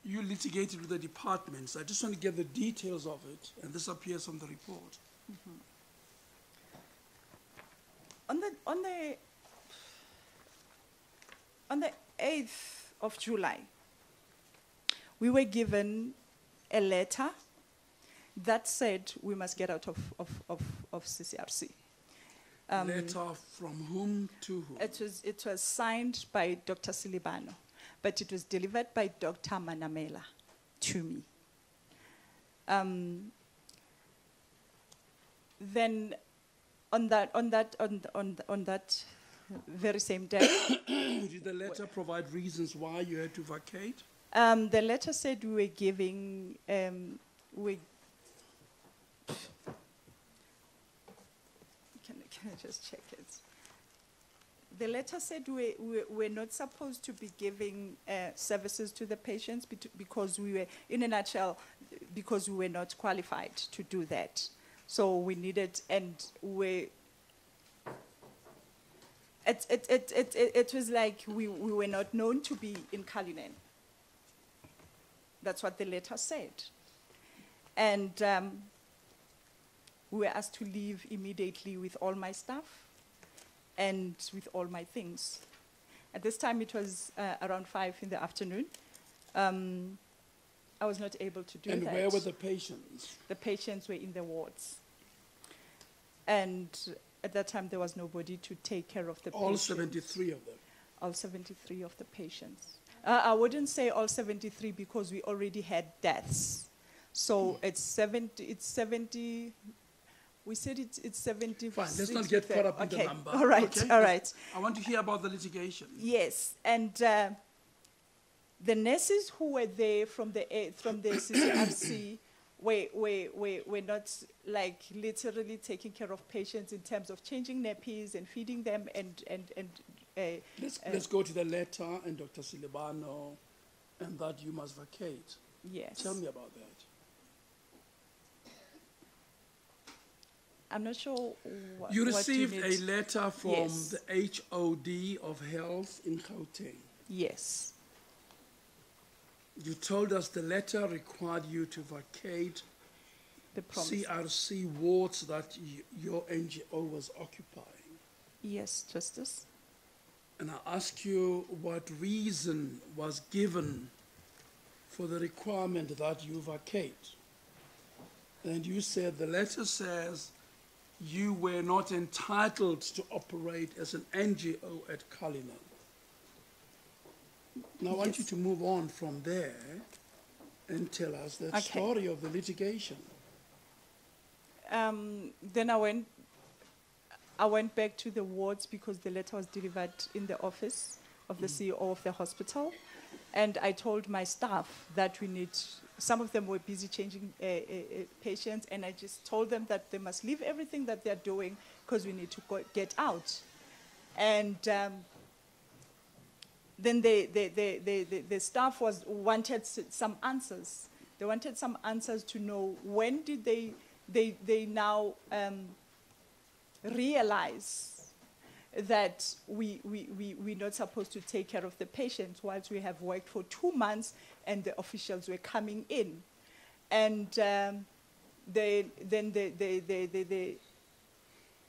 You litigated with the departments. I just want to get the details of it, and this appears on the report.
Mm-hmm. On the 8th of July, we were given a letter that said we must get out of CCRC.
Letter from whom to whom?
It was signed by Dr. Silibano, but it was delivered by Dr. Manamela to me. Then on that very same day,
Did the letter provide reasons why you had to vacate?
the letter said we were giving Can I just check it? The letter said we're not supposed to be giving services to the patients because we were, in a nutshell, because we were not qualified to do that. So we needed, and it was like we were not known to be in Kalinin. That's what the letter said. And we were asked to leave immediately with all my stuff and with all my things. At this time, it was around 5 in the afternoon. I was not able to do that.
And where were the patients?
The patients were in the wards. And at that time, there was nobody to take care of the patients.
All 73 of them?
All 73 of the patients. I wouldn't say all 73 because we already had deaths. So it's 70, we said it's 70.
Fine, let's not get caught up in the number.
All right,
okay?
all right.
I want to hear about the litigation.
Yes, and the nurses who were there from the CCRC were not like literally taking care of patients in terms of changing nappies and feeding them
Let's go to the letter and Dr. Silibano and that you must vacate.
Yes.
Tell me about that.
I'm not sure what
You received
need.
a letter from
Yes.
the HOD of Health in Gauteng.
Yes.
You told us the letter required you to vacate
The promise.
CRC wards that your NGO was occupying.
Yes, Justice.
And I ask you what reason was given for the requirement that you vacate. And you said the letter says you were not entitled to operate as an NGO at Cullinan. Now I want you
Yes.
to move on from there and tell us the
Okay.
story of the litigation.
Then I went back to the wards because the letter was delivered in the office of the CEO of the hospital. And I told my staff that we need, some of them were busy changing patients, and I just told them that they must leave everything that they're doing because we need to get out. And then the staff wanted some answers. They wanted some answers to know when did they now realize that we're not supposed to take care of the patients whilst we have worked for 2 months and the officials were coming in. And then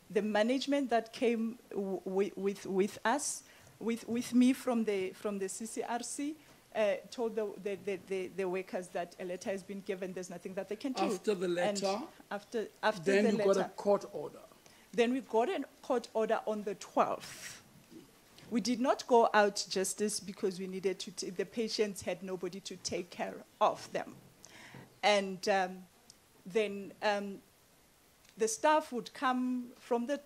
the management that came with us, with me from the CCRC, told the workers that a letter has been given, there's nothing that they can do.
After the letter,
And after
then
the
you
letter,
got a court order.
then we got a court order on the 12th. We did not go out justice because we needed to, the patients had nobody to take care of them. And then the staff would come from the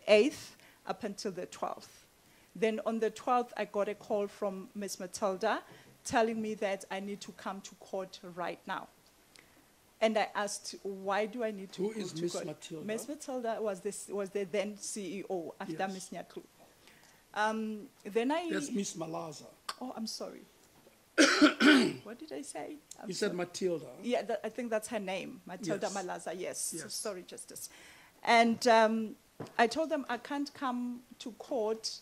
8th up until the 12th. Then on the 12th, I got a call from Ms. Matilda telling me that I need to come to court right now. And I asked, why do I need to
Who
go
is
to
Ms.
court?
Matilda?
Ms. Matilda was the then CEO after
Yes.
Ms. Nyaklu. Then I...
That's Miss Malaza.
Oh, I'm sorry. What did I say? I'm
You said
sorry.
Matilda.
Yeah, I think that's her name, Matilda
Yes.
Malaza, yes.
Yes.
Sorry, Justice. And I told them I can't come to court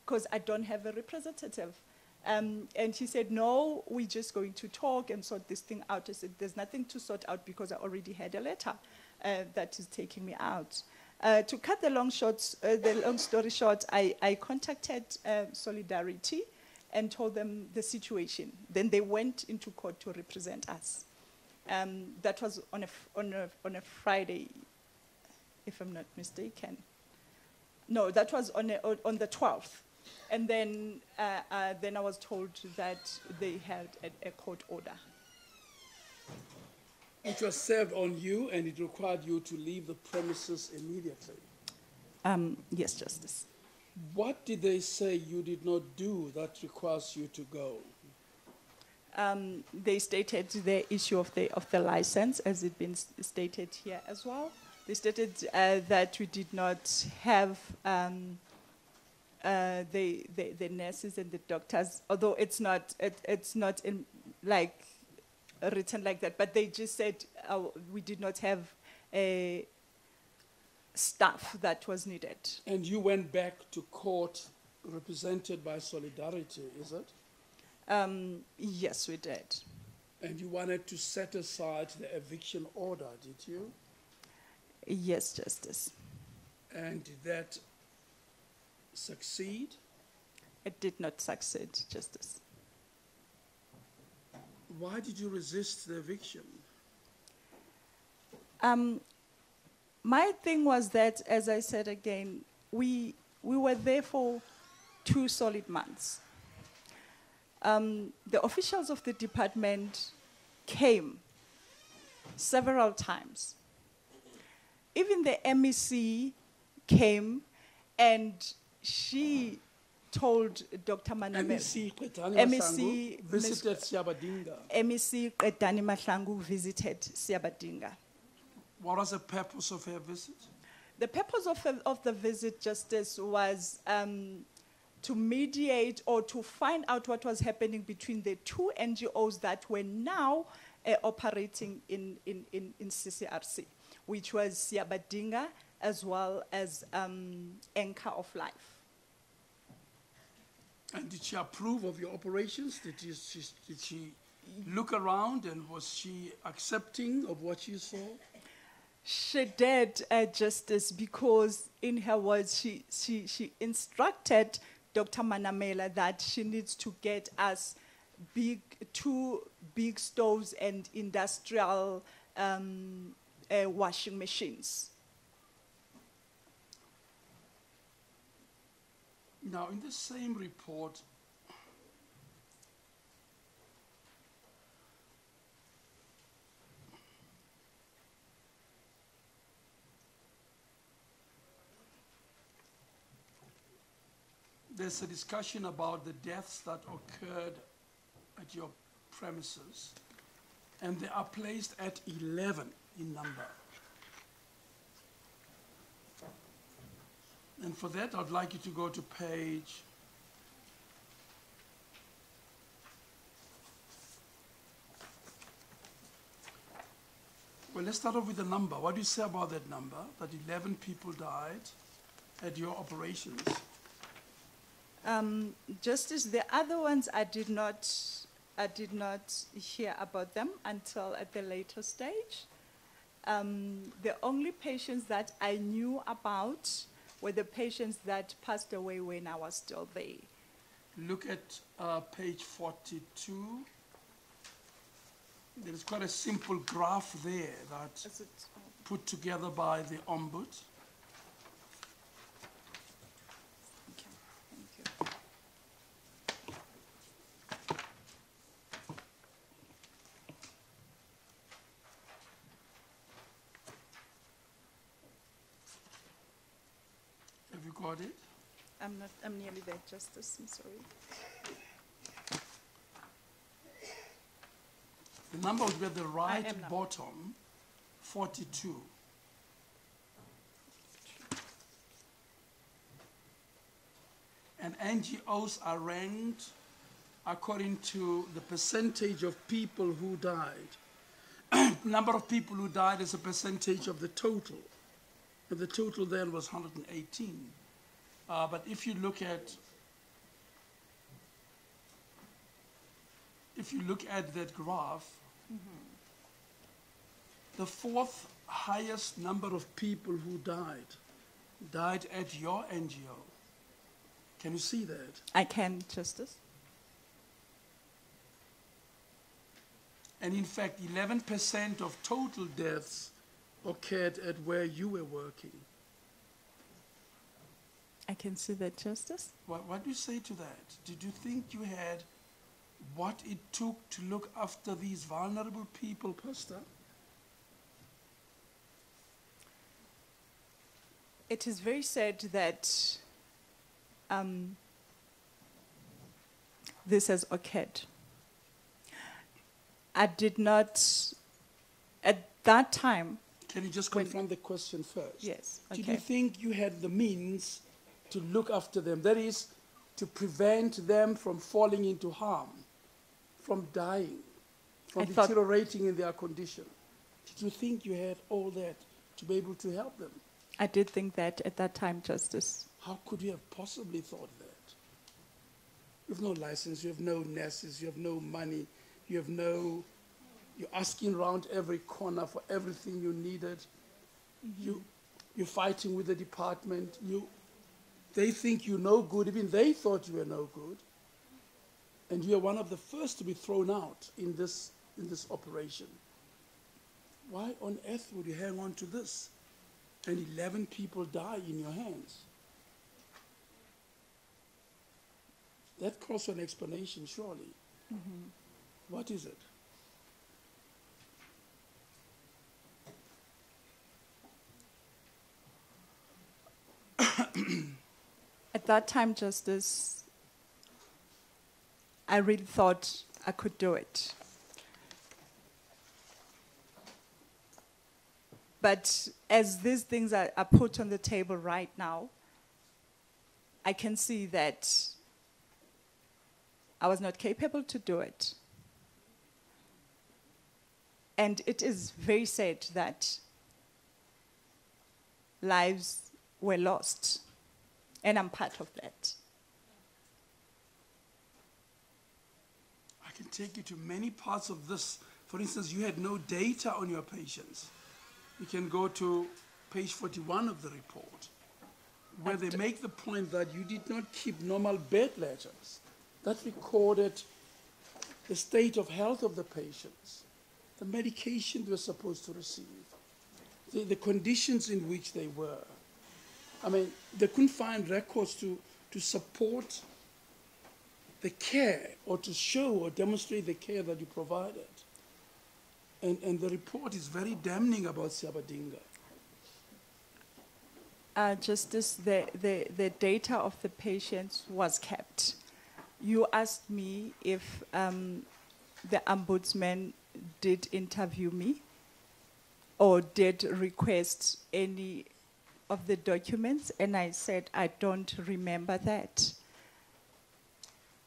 because I don't have a representative. And he said, no, we're just going to talk and sort this thing out. I said, there's nothing to sort out because I already had a letter that is taking me out. To cut the long story short, I contacted Solidarity and told them the situation. Then they went into court to represent us. That was on a Friday, if I'm not mistaken. No, that was on the 12th. And then I was told that they had a court order.
Which was served on you, and it required you to leave the premises immediately.
Yes, Justice.
What did they say you did not do that requires you to go?
They stated the issue of the license, as it's been stated here as well. They stated that we did not have the nurses and the doctors, although it's not in like written like that, but they just said we did not have a staff that was needed.
And you went back to court represented by Solidarity, is it?
Yes, we did.
And you wanted to set aside the eviction order, did you?
Yes, Justice.
And did that succeed?
It did not succeed, Justice.
Why did you resist the eviction?
My thing was that, as I said again, we were there for 2 solid months. The officials of the department came several times. Even the MEC came, and she told Dr. Manamela.
MEC
MEC
visited Siabadinga.
MEC Qedani Mahlangu visited Siabadinga.
What was the purpose of her visit?
The purpose of the visit, Justice, was to mediate or to find out what was happening between the 2 NGOs that were now operating in CCRC, which was Siabadinga as well as Anchor of Life.
And did she approve of your operations? Did she look around, and was she accepting of what you saw?
She did, Justice, because in her words, she instructed Dr. Manamela that she needs to get us two big stoves and industrial washing machines.
Now, in the same report, there's a discussion about the deaths that occurred at your premises, and they are placed at 11 in number. And for that, I'd like you to go to page 'Well, let's start off with the number. What do you say about that number, that 11 people died at your operations?
Justice, the other ones I did not hear about them until at the later stage. The only patients that I knew about were the patients that passed away when I was still there.
Look at page 42. There is quite a simple graph there that
Is it,
put together by the Ombud.
okay, thank you.
Have you got it?
I'm nearly there, Justice, I'm sorry.
The number would be at the right
am now.
bottom, 42. And NGOs are ranked according to the percentage of people who died. Number of people who died is a percentage of the total. And the total then was 118. But if you look at that graph, the fourth highest number of people who died at your NGO. Can you see that?
I can, Justice.
And in fact, 11% of total deaths occurred at where you were working.
I can see that, Justice.
What do you say to that? Did you think you had what it took to look after these vulnerable people, Pastor?
It is very sad that this has occurred. I did not, at that time.
Can you just confront the question first?
Yes,
Did
okay.
you think you had the means to look after them? That is, to prevent them from falling into harm, from dying, from
I thought-
deteriorating in their condition. Did you think you had all that to be able to help them?
I did think that at that time, Justice.
How could you have possibly thought that? You have no license, you have no nurses, you have no money, you're asking around every corner for everything you needed. You're fighting with the department. They think you're no good, even they thought you were no good. And you are one of the first to be thrown out in this operation. Why on earth would you hang on to this? And 11 people die in your hands. That calls for an explanation, surely. What is it?
At that time, Justice, I really thought I could do it. But as these things are put on the table right now, I can see that I was not capable to do it. And it is very sad that lives were lost, and I'm part of that.
I can take you to many parts of this. For instance, you had no data on your patients. You can go to page 41 of the report, where they make the point that you did not keep normal bed letters. That recorded the state of health of the patients, the medication they were supposed to receive, the conditions in which they were. I mean, they couldn't find records to support the care or to show or demonstrate the care that you provided. And the report is very damning about Siabadinga.
Justice, the data of the patients was kept. You asked me if the Ombudsman did interview me or did request any of the documents, and I said, I don't remember that.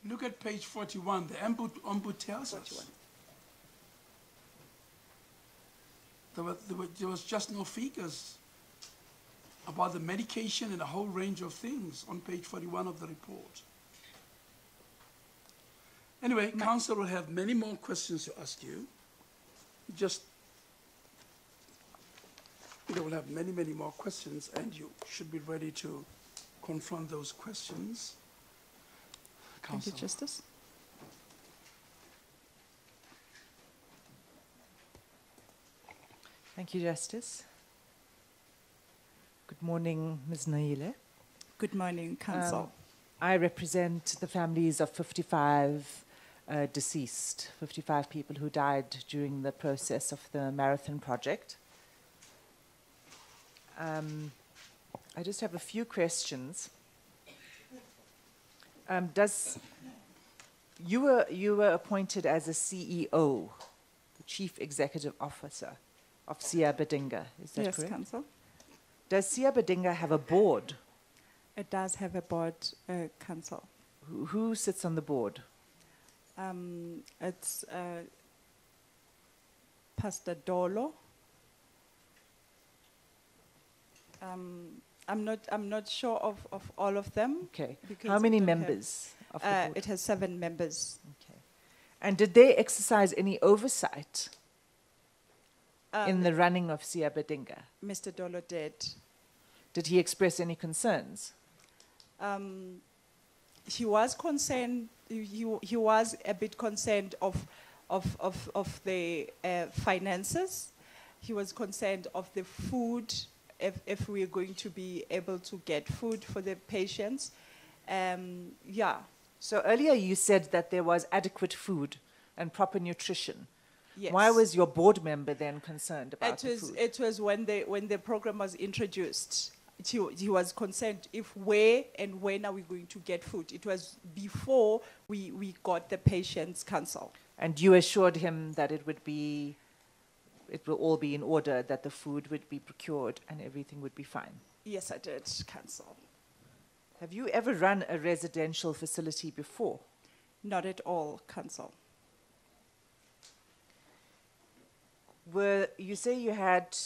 Look at page 41. The Ombud tells us. There was just no figures about the medication and a whole range of things on page 41 of the report. Anyway, Council will have many more questions to ask you. They will have many, many more questions, and you should be ready to confront those questions.
Thank you, Justice.
Thank you, Justice. Good morning, Ms. Naile.
Good morning, Council.
I represent the families of 55 deceased, 55 people who died during the process of the Marathon project. I just have a few questions. You were appointed as a CEO, the Chief Executive Officer of Siabadinga, is that correct?
Yes, Council.
Does Siabadinga have a board?
It does have a board, Council.
Who sits on the board?
It's Pastor Dolo. I'm not sure of all of them.
Okay.
because
How
we
many
don't have-
members of the board?
It has 7 members.
Okay. And did they exercise any oversight in the running of Siabadinga?
Mr. Dolo did.
Did he express any concerns?
He was concerned. He was a bit concerned of the finances. He was concerned of the food. If we're going to be able to get food for the patients, yeah.
So earlier you said that there was adequate food and proper nutrition.
Yes.
Why was your board member then concerned about the food?
It was when the program was introduced. He was concerned if where and when are we going to get food. It was before we got the patients' counsel.
And you assured him that it will all be in order, that the food would be procured and everything would be fine.
Yes, I did, counsel.
Have you ever run a residential facility before?
Not at all, counsel.
You say you had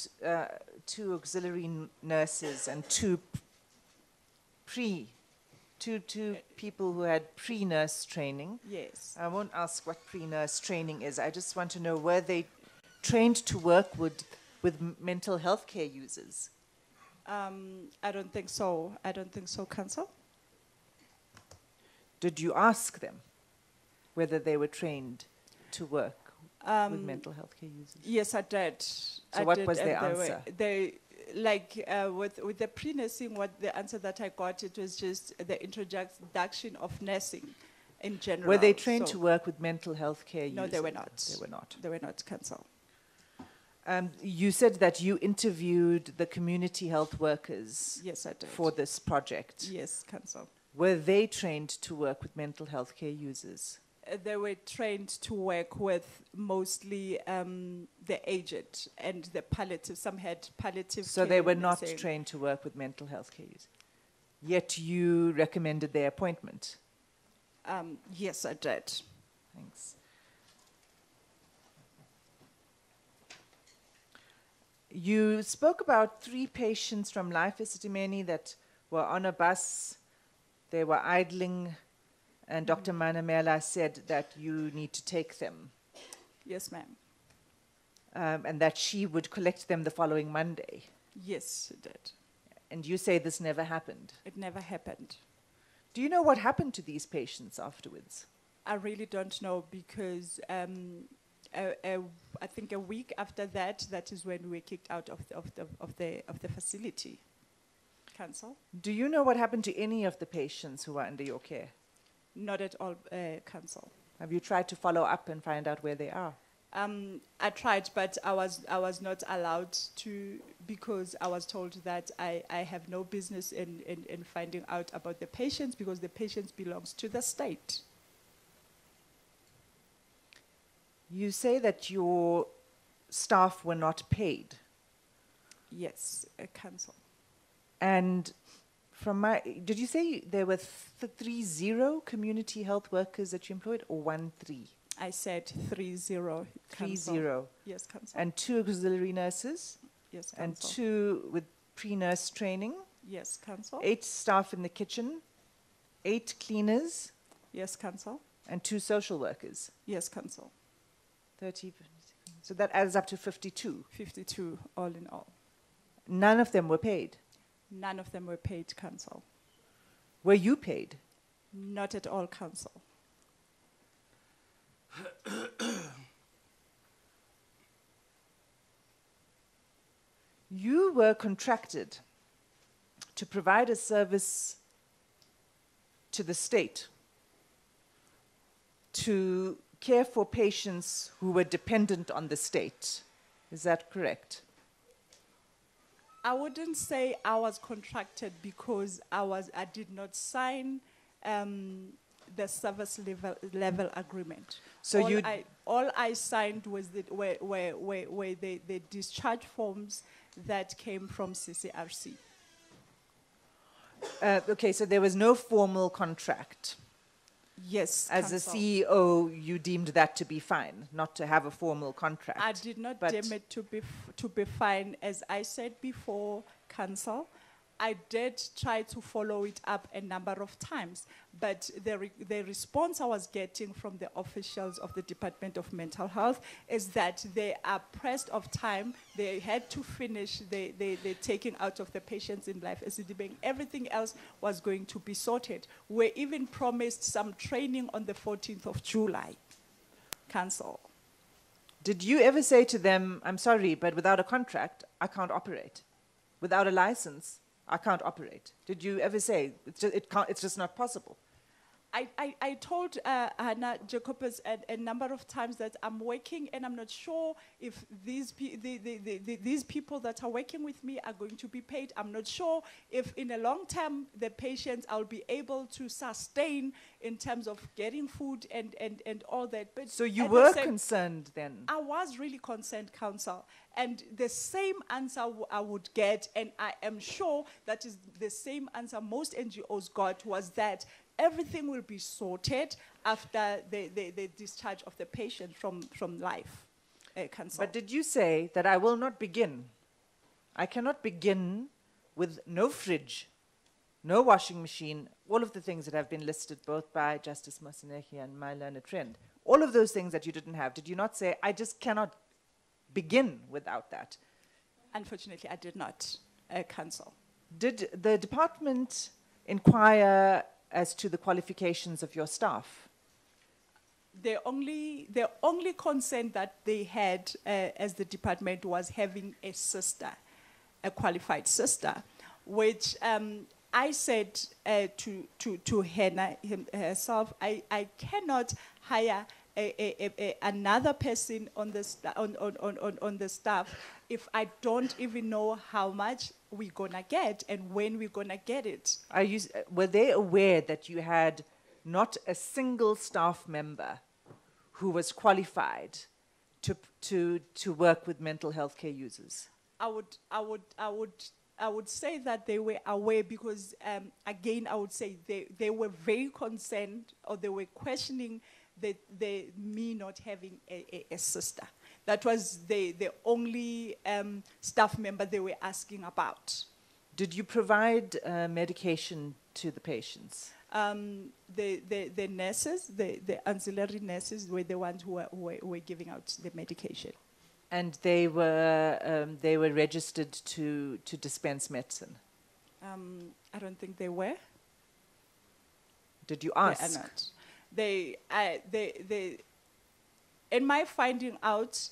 2 auxiliary nurses and two people who had pre-nurse training.
Yes.
I won't ask what pre-nurse training is. I just want to know, were they trained to work with mental health care users?
I don't think so. I don't think so, counsel.
Did you ask them whether they were trained to work with mental health care users?
Yes, I did.
So what was their answer?
With the pre-nursing, what the answer that I got, it was just the introduction of nursing in general.
Were they trained
So-
to work with mental health care users?
No, they were not.
They were not.
They were not, counsel.
You said that you interviewed the community health workers
Yes, I did.
for this project.
Yes, counsel.
Were they trained to work with mental health care users?
They were trained to work with mostly the aged and the palliative. Some had palliative
So
care
they were not
nursing.
trained to work with mental health care users. Yet you recommended their appointment.
Yes, I did.
Thanks. You spoke about 3 patients from Life Esidimeni that were on a bus. They were idling, and Dr. Manamela said that you need to take them,
Yes, ma'am.
and that she would collect them the following Monday.
Yes, it did.
And you say this never happened.
It never happened.
Do you know what happened to these patients afterwards?
I really don't know because I think a week after that, that is when we were kicked out of the facility. Council?
Do you know what happened to any of the patients who were under your care?
Not at all, Council.
Have you tried to follow up and find out where they are?
I tried, but I was not allowed to because I was told that I have no business in finding out about the patients because the patients belongs to the state.
You say that your staff were not paid.
Yes, Council.
And did you say there were 30 community health workers that you employed, or 13?
I said 30.
30.
Yes, Council.
And 2 auxiliary nurses,
yes, Council.
and 2 with pre-nurse training,
Yes, Council.
8 staff in the kitchen, 8 cleaners,
Yes, Council.
and 2 social workers.
Yes, Council.
30. So that adds up to 52.
52 all in all.
None of them were paid.
None of them were paid, Council.
Were you paid?
Not at all, Council.
You were contracted to provide a service to the state to care for patients who were dependent on the state. Is that correct?
I wouldn't say I was contracted because I did not sign the service level agreement.
So
all I signed was the discharge forms that came from CCRC.
Okay, so there was no formal contract.
Yes,
As a
Council.
CEO, you deemed that to be fine, not to have a formal contract.
I did not
but
deem it to be fine. As I said before, Council, I did try to follow it up a number of times, but the response I was getting from the officials of the Department of Mental Health is that they are pressed of time. They had to finish the taking out of the patients in life. Esidimeni. Everything else was going to be sorted. We even promised some training on the 14th of July. Council.
Did you ever say to them, I'm sorry, but without a contract, I can't operate? Without a license, I can't operate? Did you ever say, it's just not possible?
I told Hannah Jacobus a number of times that I'm working and I'm not sure if these people that are working with me are going to be paid. I'm not sure if in a long term the patients I'll be able to sustain in terms of getting food and all that. But
So you
at
were
the same-
concerned then?
I was really concerned, Council. And the same answer I would get, and I am sure that is the same answer most NGOs got, was that everything will be sorted after the discharge of the patient from life. Council.
But did you say that I will not begin? I cannot begin with no fridge, no washing machine, all of the things that have been listed both by Justice Masineki and my learned friend. All of those things that you didn't have. Did you not say, I just cannot begin without that?
Unfortunately, I did not, Council.
Did the department inquire as to the qualifications of your staff?
The only concern that they had as the department was having a sister, a qualified sister, which I said to Hannah herself, I cannot hire another person on the staff if I don't even know how much we're gonna get and when we're gonna get it.
Were they aware that you had not a single staff member who was qualified to work with mental health care users?
I would say that they were aware because, again, I would say they were very concerned, or they were questioning me not having a sister. That was the only staff member they were asking about.
Did you provide medication to the patients?
The nurses, the ancillary nurses were the ones who were giving out the medication.
And they were registered to dispense medicine?
I don't think they were.
Did you
They are
ask?
not. in my finding out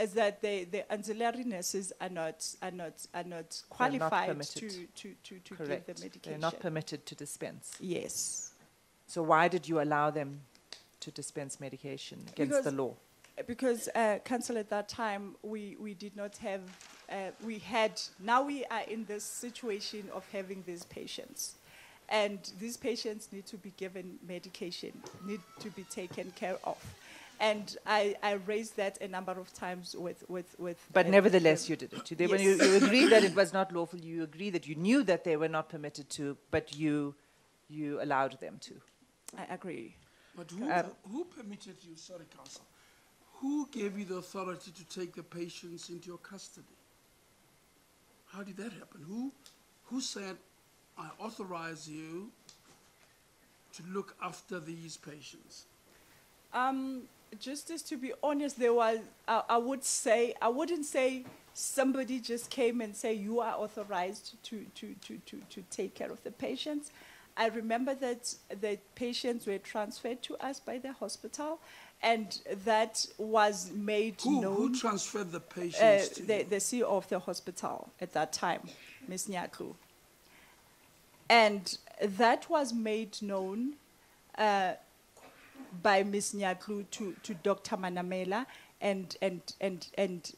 is that the ancillary nurses are not qualified
permitted.
to give
Correct.
the medication.
They're not permitted to dispense.
Yes.
So why did you allow them to dispense medication against the law?
Because, Council, at that time, we did not have, now we are in this situation of having these patients. And these patients need to be given medication, need to be taken care of. And I raised that a number of times with
But nevertheless, you did it. When you
Yes.
agree that it was not lawful, you agree that you knew that they were not permitted to, but you allowed them to.
I agree.
But who permitted you, sorry, Council, who gave you the authority to take the patients into your custody? How did that happen? Who said, I authorize you to look after these patients?
Just as to be honest, there was, I wouldn't say somebody just came and say you are authorized to take care of the patients. I remember that the patients were transferred to us by the hospital, and that was made known.
Who transferred the patients to you?
The CEO of the hospital at that time, Ms. Nyaklu. And that was made known by Ms. Nyaklu to Dr. Manamela and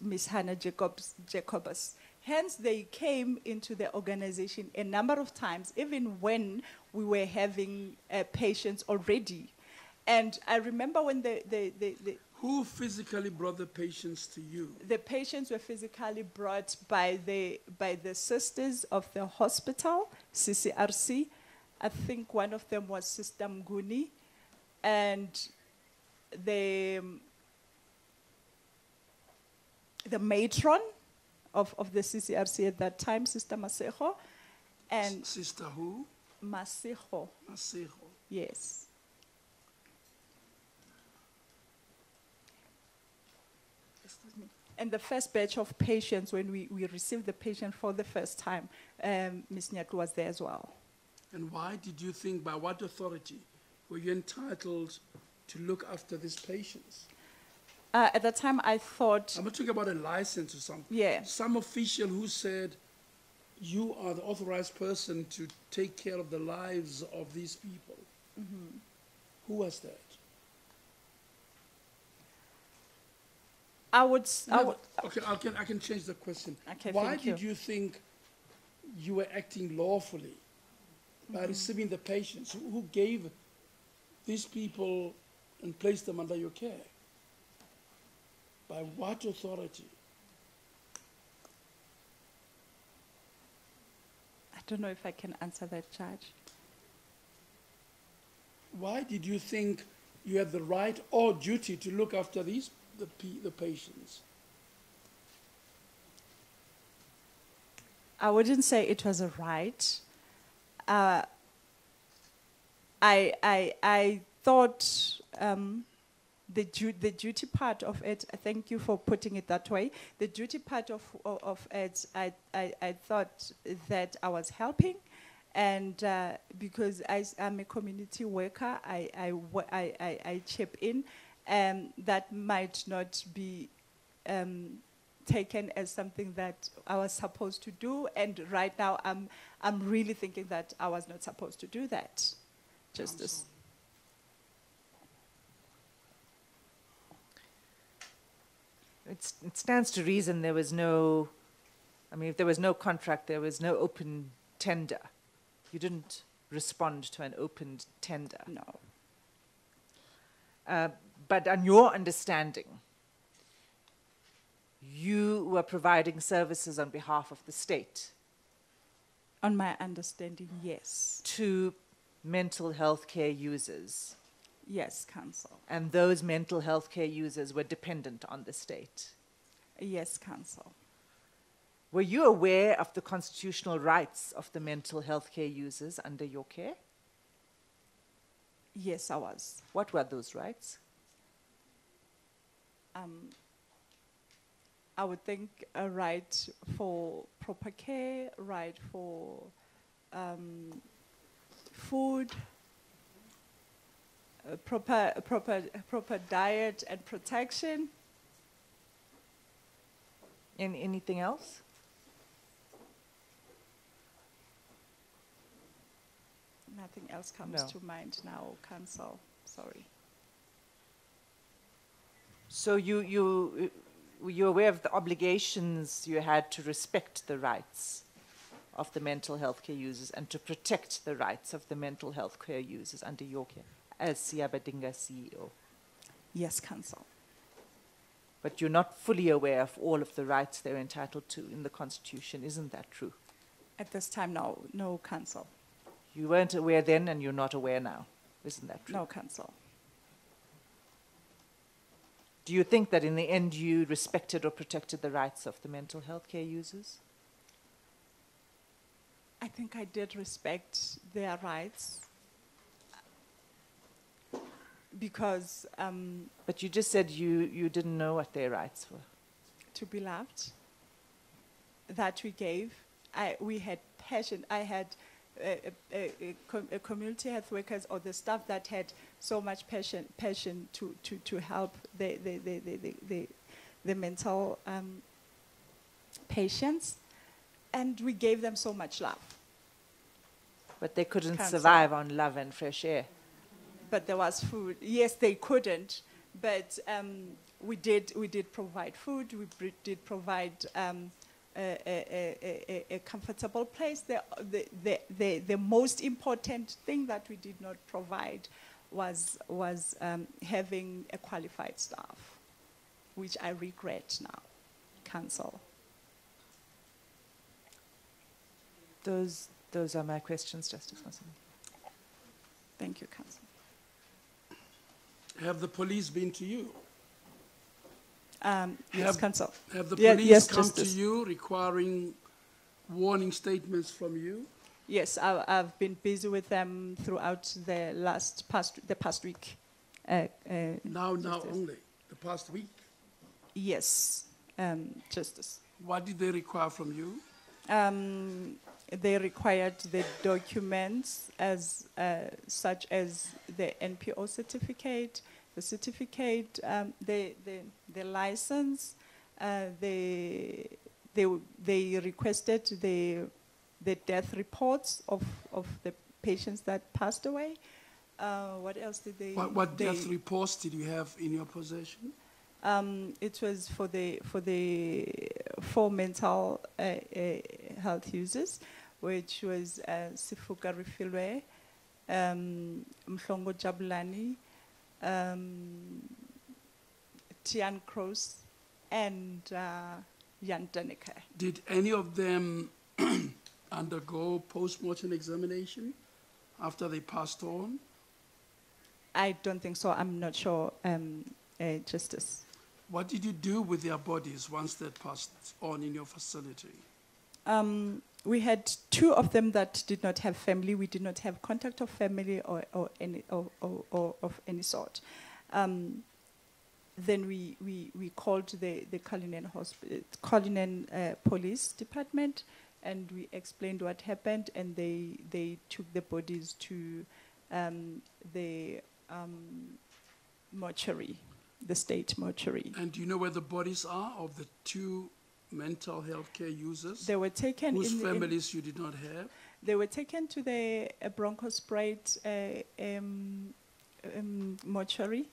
Ms. Hannah Jacobus. Hence, they came into the organization a number of times, even when we were having patients already. And I remember when
Who physically brought the patients to you?
the patients were physically brought by the sisters of the hospital, CCRC. I think one of them was Sister Mguni, and the matron of the CCRC at that time, Sister Masejo, and
Sister who?
Masejo,
Masejo.
yes. And the first batch of patients, when we received the patient for the first time, Ms. Nyaklu was there as well.
And why did you think, by what authority were you entitled to look after these patients?
At that time, I thought,
I'm not talking about a license or something.
yeah,
Some official who said, you are the authorized person to take care of the lives of these people.
Mm-hmm.
Who was that? Okay, I can change the question.
Okay,
Why
thank you.
did you think you were acting lawfully by receiving the patients? Who gave these people and placed them under your care? By what authority?
I don't know if I can answer that, Judge.
Why did you think you had the right or duty to look after the patients?
I wouldn't say it was a right. I thought the duty part of it, thank you for putting it that way, the duty part of it, I thought that I was helping, and because I'm a community worker, I chip in, that might not be taken as something that I was supposed to do, and right now I'm really thinking that I was not supposed to do that. Justice.
It stands to reason there was no, I mean, if there was no contract, there was no open tender. You didn't respond to an open tender.
No.
But on your understanding, you were providing services on behalf of the state
On my understanding, yes.
to mental health care users.
Yes, Council.
And those mental health care users were dependent on the state.
Yes, Council.
Were you aware of the constitutional rights of the mental health care users under your care?
Yes, I was.
What were those rights?
I would think a right for proper care, right for food, proper diet and protection.
Anything else?
Nothing else comes
No.
to mind now, Council. Sorry.
So you're aware of the obligations you had to respect the rights of the mental health care users and to protect the rights of the mental health care users under your care as Siyabadinga CEO.
Yes, Council.
But you're not fully aware of all of the rights they're entitled to in the Constitution. Isn't that true?
At this time, no, Council.
You weren't aware then and you're not aware now. Isn't that true?
No, Council.
Do you think that in the end you respected or protected the rights of the mental health care users?
I think I did respect their rights because
But you just said you didn't know what their rights were.
to be loved that we gave. We had passion. I had a community health workers or the staff that had so much passion to help the mental patients, and we gave them so much love.
But they couldn't
Cancer.
survive on love and fresh air.
But there was food. Yes, they couldn't, but we did provide food. We did provide a comfortable place. The most important thing that we did not provide was having a qualified staff, which I regret now, Council.
Those are my questions, Justice Masimini.
Thank you, Council.
Have the police been to you?
Yes, Council.
Have the
Yeah,
police
yes,
come
Justice.
to you requiring warning statements from you?
Yes, I've been busy with them throughout the past week.
Now
Justice.
only, the past week.
Yes, Justice.
What did they require from you?
They required the documents as such as the NPO certificate, the certificate, the license. They requested the death reports of the patients that passed away. What else did they?
What death reports did you have in your possession?
It was for the four mental health users, which was Sifuka Rifilwe, Mhlongo Jabulani, Tian Kroos, and Jan Daneke.
Did any of them undergo post-mortem examination after they passed on?
I don't think so. I'm not sure, Justice.
What did you do with their bodies once they passed on in your facility?
We had two of them that did not have family. We did not have contact of family or of any sort. Then we called the Cullinan Police Department, and we explained what happened, and they took the bodies to the mortuary, the state mortuary.
And do you know where the bodies are of the two mental health care users
They were taken
whose
in
families you did not have?
They were taken to the Bronchosprite mortuary.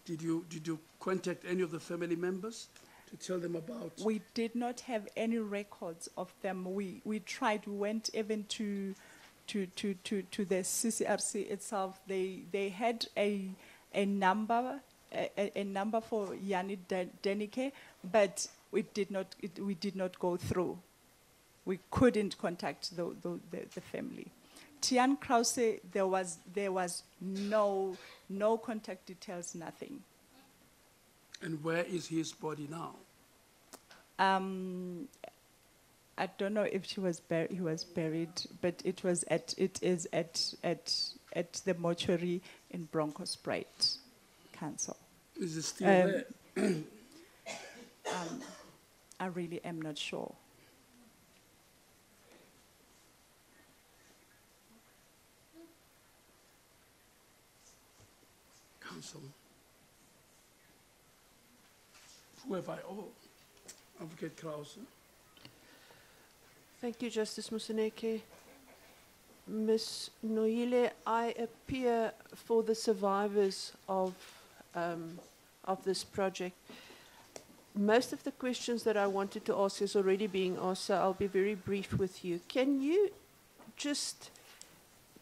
Did you contact any of the family members to tell them about?
We did not have any records of them. We tried. We went even to the CCRC itself. They had a number for Yanni Denike, but we did not go through. We couldn't contact the family. Tian Krause, there was no contact details, nothing.
And where is his body now?
I don't know if he was buried, but it is at the mortuary in Bronchosprite Council.
Is it still there?
I really am not sure.
Counsel. Who have I? Oh, Advocate Krause.
Thank you, Justice Museneke. Ms. Noile, I appear for the survivors of this project. Most of the questions that I wanted to ask is already being asked, so I'll be very brief with you. Can you just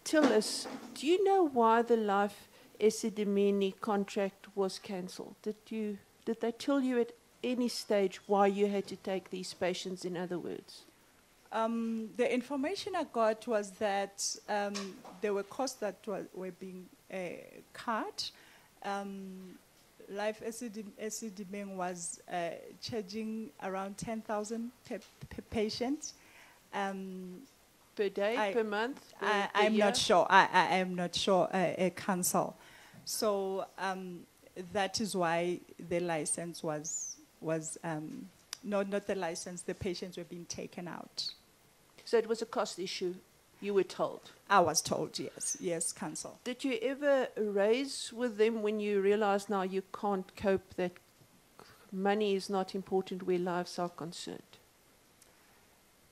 tell us, do you know why the Life Esidimeni contract was cancelled? Did they tell you at any stage why you had to take these patients, in other words?
The information I got was that there were costs that were being cut. Life Esidimeni was charging around 10,000 per patient.
Per day, per month?
I'm not sure. I am not sure, council. So that is why the license was not the license, the patients were being taken out.
So it was a cost issue, you were told?
I was told, yes. Yes, council.
Did you ever raise with them when you realized now you can't cope, that money is not important where lives are concerned?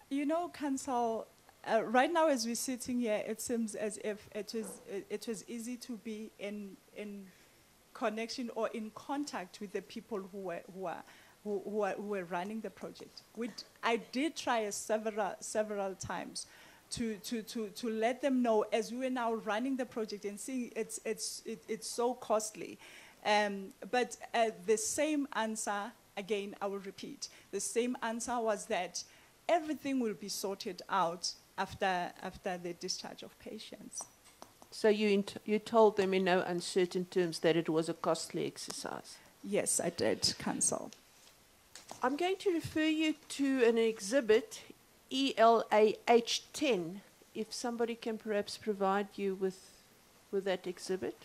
You know, council, right now as we're sitting here, it seems as if it was easy to be in connection or in contact with the people who were running the project. I did try several times to let them know, as we were now running the project and seeing it's so costly. But the same answer, again, I will repeat, the same answer was that everything will be sorted out after the discharge of patients.
So you told them in no uncertain terms that it was a costly exercise?
Yes, I did, council.
I'm going to refer you to an exhibit, ELAH10, if somebody can perhaps provide you with that exhibit.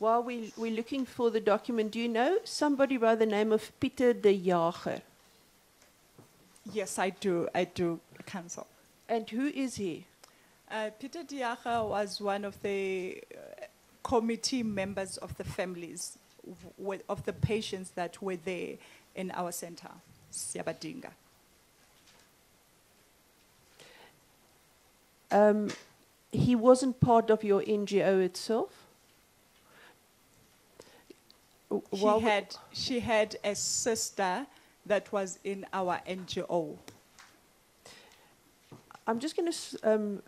While we're looking for the document, do you know somebody by the name of Pieter de Jager?
Yes, I do, council.
And who is he?
Pieter de Jager was one of the committee members of the families of the patients that were there in our center, Siabadinga.
He wasn't part of your NGO itself?
She had a sister that was in our NGO.
I'm just going to,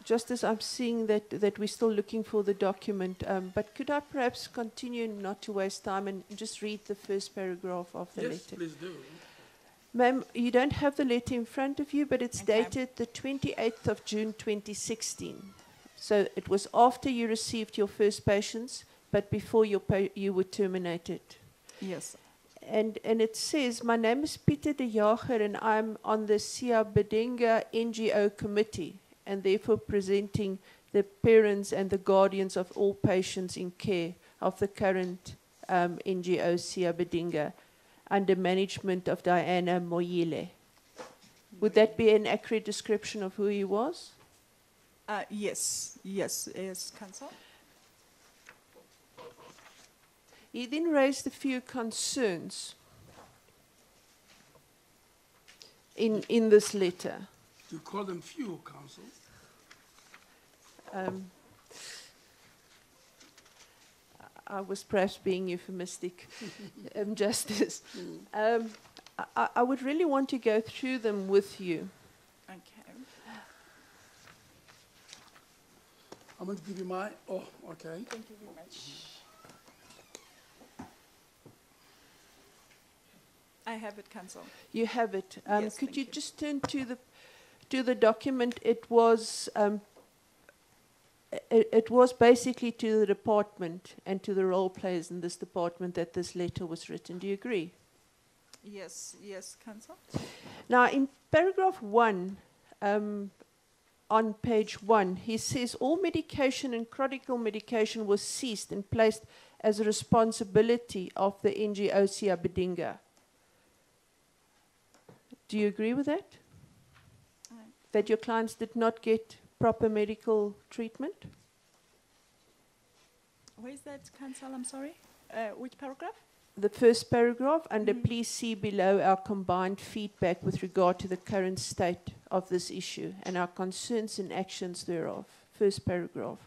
just as I'm seeing that we're still looking for the document, but could I perhaps continue, not to waste time, and just read the first paragraph of the letter?
Yes, please do.
Ma'am, you don't have the letter in front of you, but it's
Okay.
dated the 28th of June 2016. So it was after you received your first patients, but before you were terminated.
Yes.
And it says, my name is Pieter de Jager and I'm on the Siabadinga NGO committee and therefore presenting the parents and the guardians of all patients in care of the current NGO Siabadinga under management of Diana Moyile. Would that be an accurate description of who he was?
Yes, council.
He then raised a few concerns in this letter.
You call them few, counsel.
I was perhaps being euphemistic, Justice. I would really want to go through them with you.
Okay.
I'm going to give you my, oh, okay.
Thank you very much. I have it, council.
You have it.
Yes,
Could
thank
you
you.
just turn to the document? It was basically to the department and to the role players in this department that this letter was written. Do you agree?
Yes, council.
Now, in paragraph 1, on page 1, he says all medication and chronic medication was ceased and placed as a responsibility of the NGO Esidimeni. Do you agree with that? That your clients did not get proper medical treatment?
Where is that, Council? I'm sorry. Which paragraph?
The first paragraph, under please see below our combined feedback with regard to the current state of this issue and our concerns and actions thereof. First paragraph.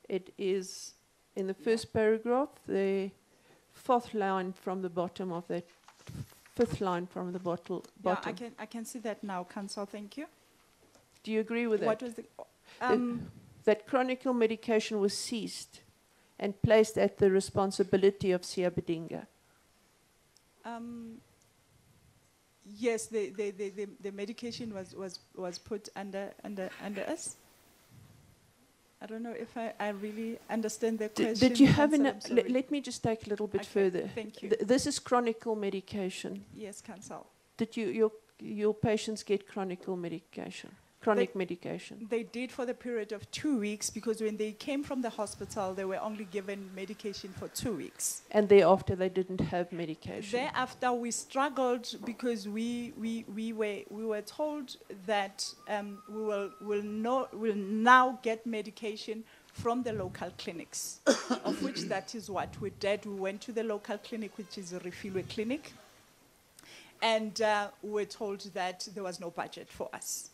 It is in the first paragraph, the fourth line from the bottom of that, fifth line from the bottom.
Yeah, I can see that now, Council. Thank you.
Do you agree with
What
that?
was the?
That chronic medication was seized and placed at the responsibility of Esidimeni.
Yes, the medication was put under us. I don't know if I really understand the question.
Did you have
Council,
an?
I'm sorry.
Let me just take a little bit
Okay,
further.
thank you.
This is chronic medication.
Yes, Council.
Did your patients get chronic medication? Chronic medication.
They did for the period of 2 weeks, because when they came from the hospital, they were only given medication for 2 weeks.
And thereafter, they didn't have medication.
Thereafter, we struggled because we were told that we'll now get medication from the local clinics, of which that is what we did. We went to the local clinic, which is a Refilwe clinic, and we were told that there was no budget for us.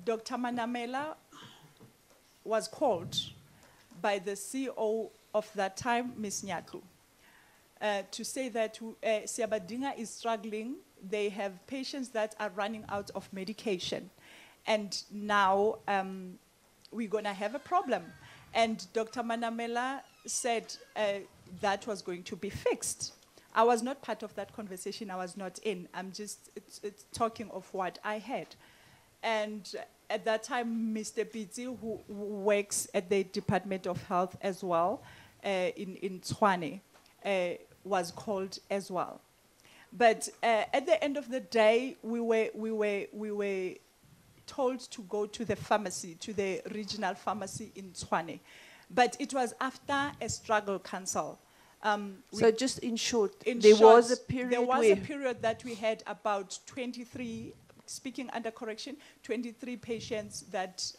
Dr. Manamela was called by the CEO of that time, Ms. Nyatlu, to say that Esidimeni is struggling. They have patients that are running out of medication. And now we're going to have a problem. And Dr. Manamela said that was going to be fixed. I was not part of that conversation. I was not in. I'm just it's talking of what I had. And at that time, Mr. Pitsi, who works at the Department of Health as well, in Tshwane, was called as well. But at the end of the day, we were told to go to the pharmacy, to the regional pharmacy in Tshwane. But it was after a struggle, Council.
So just in short, there was a period
that we had about 23, speaking under correction, 23 patients that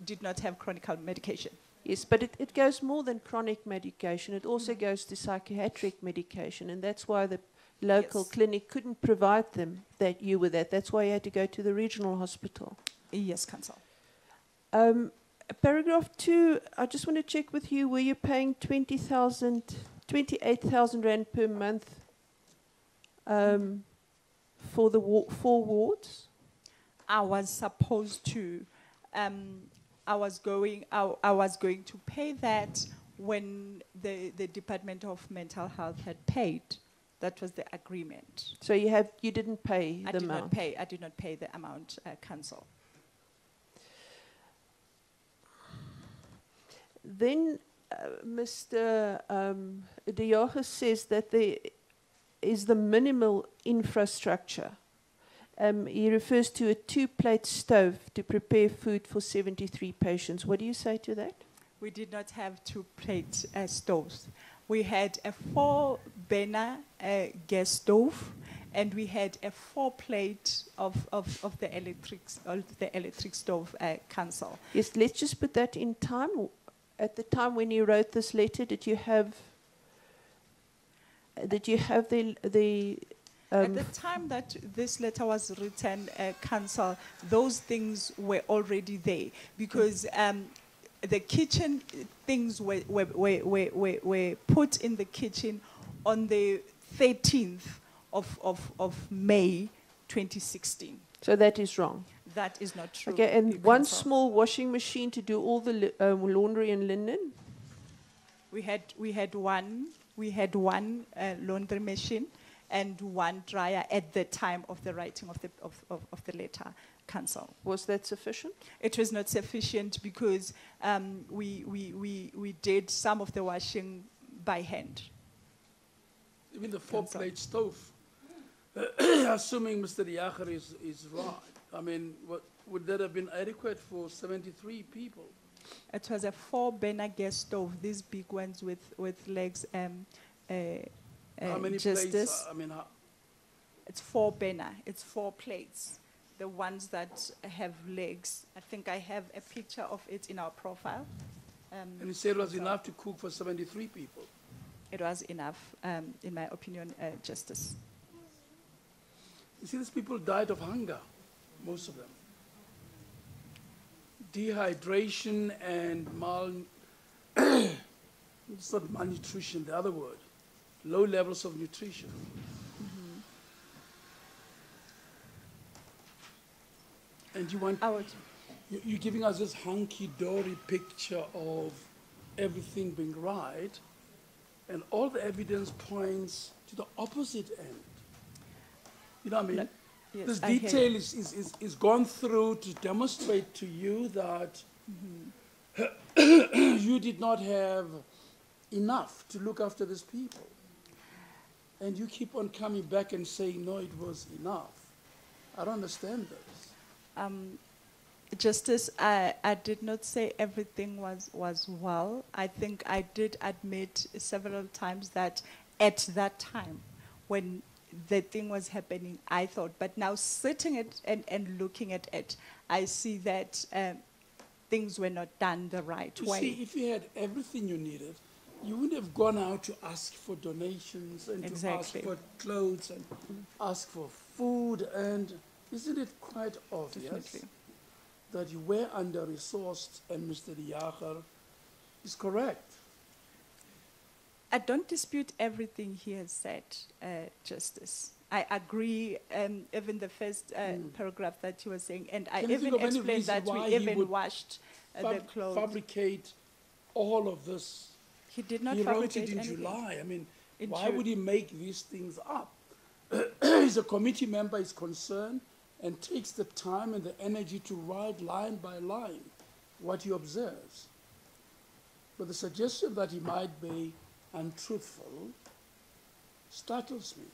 did not have chronic medication.
Yes, but it goes more than chronic medication. It also goes to psychiatric medication, and that's why the local clinic couldn't provide them with that. That's why you had to go to the regional hospital.
Yes, Council.
Paragraph 2, I just want to check with you, were you paying 28,000 Rand per month for the 4 wards?
I was supposed to. I was going to pay that when the Department of Mental Health had paid. That was the agreement.
So you didn't pay the amount?
I did not pay the amount, Council.
Then Mr. De Jager says that there is the minimal infrastructure. He refers to a 2-plate stove to prepare food for 73 patients. What do you say to that?
We did not have 2-plate stoves. We had a 4-burner gas stove, and we had a 4-plate of the electric stove, Council.
Yes, let's just put that in time. At the time when you wrote this letter, did you have the
at the time that this letter was written, Council, those things were already there, because the kitchen things were put in the kitchen on the 13th of May 2016.
So that is wrong.
That is not true.
Okay, and one
Council.
small washing machine to do all the laundry and linen?
We had one laundry machine and one dryer at the time of the writing of the letter, Council.
Was that sufficient?
It was not sufficient because we did some of the washing by hand.
even the
Council.
4-plate stove, assuming Mr. Diacher is right, I mean, would that have been adequate for 73 people?
It was a 4-burner gas stove, these big ones with legs.
How many
Justice.
plates? I mean,
It's 4-burner. It's 4 plates. The ones that have legs. I think I have a picture of it in our profile.
and you said it was enough to cook for 73 people.
It was enough, in my opinion, Justice.
You see, these people died of hunger, most of them. Dehydration and it's not malnutrition, the other word. Low levels of nutrition. And you want,
I would,
you're giving us this hunky-dory picture of everything being right, and all the evidence points to the opposite end. You know what I mean?
No, yes,
This
I hear
detail is gone through to demonstrate to you that you did not have enough to look after these people. And you keep on coming back and saying, no, it was enough. I don't understand this.
Justice, I did not say everything was well. I think I did admit several times that at that time, when the thing was happening, I thought, but now sitting it and looking at it, I see that things were not done the right
You
way.
see, if you had everything you needed, you wouldn't have gone out to ask for donations and
Exactly.
to ask for clothes and ask for food. And isn't it quite obvious
Definitely.
that you were under-resourced and Mr. Diacher is correct?
I don't dispute everything he has said, Justice. I agree, even the first paragraph that he was saying, and I
Can you think
even
of any
explained
reason
that
why
we
he
even
would
washed the clothes.
Fabricate all of this.
He did not
He wrote
fabricate
it in
anything.
July. I mean,
In
why
June.
would he make these things up? He's a committee member, is concerned, and takes the time and the energy to write line by line what he observes. But the suggestion that he might be untruthful startles me.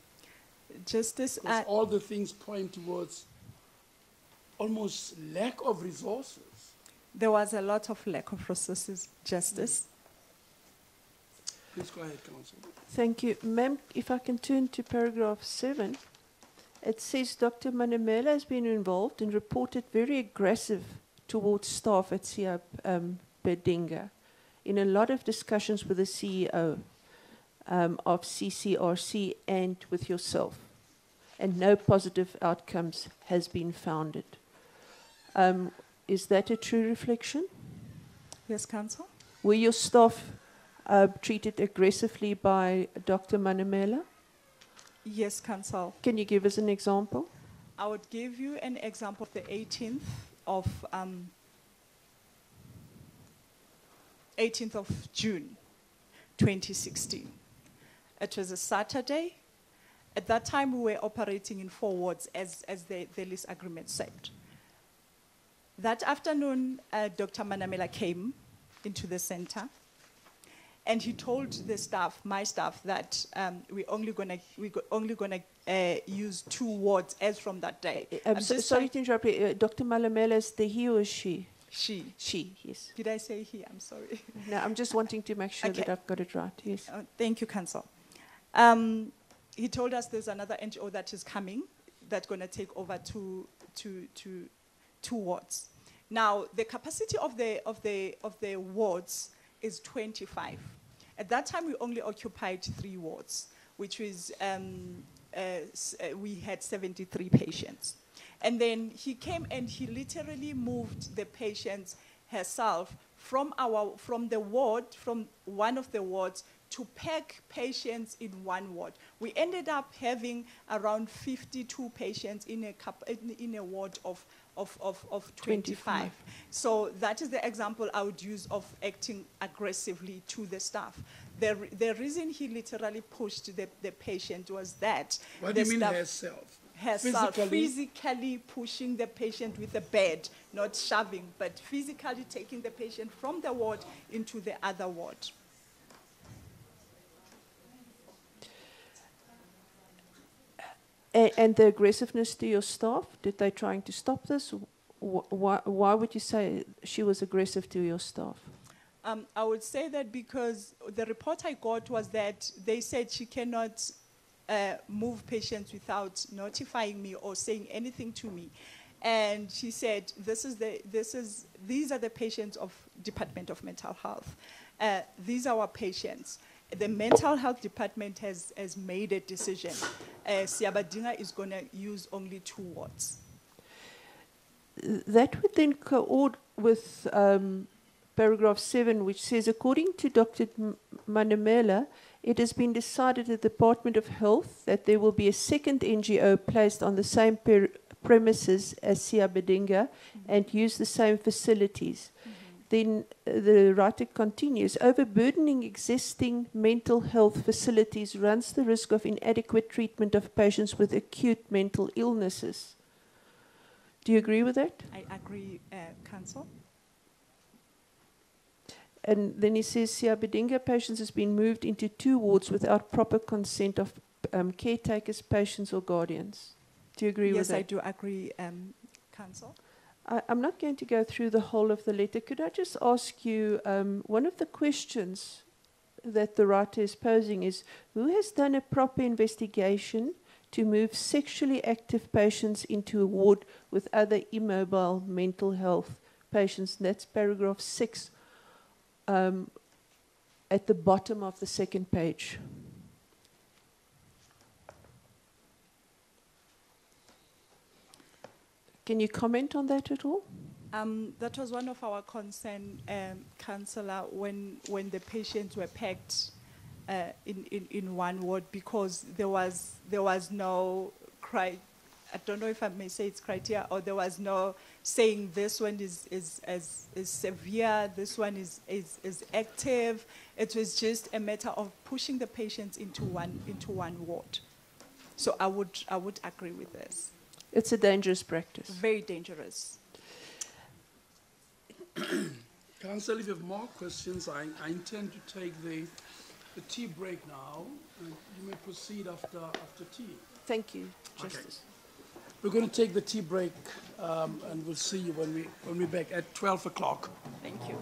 Justice,
Because all the things point towards almost lack of resources.
there was a lot of lack of resources, Justice.
Please go ahead, Counsel.
Thank you. Ma'am, if I can turn to paragraph 7. It says Dr. Manamela has been involved and reported very aggressive towards staff at CI Bedinga in a lot of discussions with the CEO of CCRC and with yourself. And no positive outcomes has been founded. Is that a true reflection?
Yes, Counsel?
Were your staff treated aggressively by Dr. Manamela?
Yes, Counsel.
Can you give us an example?
I would give you an example of the 18th of June, 2016. It was a Saturday. At that time, we were operating in 4 wards, as the lease agreement said. That afternoon, Dr. Manamela came into the center, and he told the staff, my staff, that we're only gonna use 2 wards as from that day. At this
Sorry
time-
to interrupt you. Dr. Malamela is the he or she?
She.
She, yes.
Did I say he? I'm sorry.
No, I'm just wanting to make sure
Okay.
that I've got it right. Yes.
Thank you, Counsel. He told us there's another NGO that is coming that's going to take over two wards. Now, the capacity of the wards is 25. At that time, we only occupied 3 wards, which was we had 73 patients. And then he came and he literally moved the patients herself from one of the wards to pack patients in 1 ward. We ended up having around 52 patients in a ward of 25. So that is the example I would use of acting aggressively to the staff. The reason he literally pushed the patient was that
What
the
do you mean
staff
herself?
physically pushing the patient with a bed, not shoving, but physically taking the patient from the ward into the other ward.
And the aggressiveness to your staff, did they trying to stop this? Why would you say she was aggressive to your staff?
I would say that because the report I got was that they said she cannot move patients without notifying me or saying anything to me. And she said, these are the patients of Department of Mental Health. These are our patients. The mental health department has made a decision. Siabadinga is going to use only 2 wards.
That would then coordinate with paragraph 7, which says, according to Dr. Manamela, it has been decided at the Department of Health that there will be a second NGO placed on the same premises as Siabadinga and use the same facilities. Then the writer continues, overburdening existing mental health facilities runs the risk of inadequate treatment of patients with acute mental illnesses. Do you agree with that?
I agree, Council.
And then he says, Siabadinga patients has been moved into 2 wards without proper consent of caretakers, patients or guardians. Do you agree with that?
Yes, I do agree, Council.
I'm not going to go through the whole of the letter. Could I just ask you, one of the questions that the writer is posing is, who has done a proper investigation to move sexually active patients into a ward with other immobile mental health patients? And that's paragraph 6 at the bottom of the 2nd page. Can you comment on that at all?
That was one of our concern, Councillor, when the patients were packed in one ward, because there was no I don't know if I may say it's criteria, or there was no saying this one is severe, this one is active. It was just a matter of pushing the patients into one ward. So I would agree with this.
It's a dangerous practice.
Very dangerous.
Council, if you have more questions, I intend to take the tea break now, and you may proceed after tea.
Thank you,
Okay.
Justice.
We're going to take the tea break, and we'll see you when we're back at 12 o'clock.
Thank you.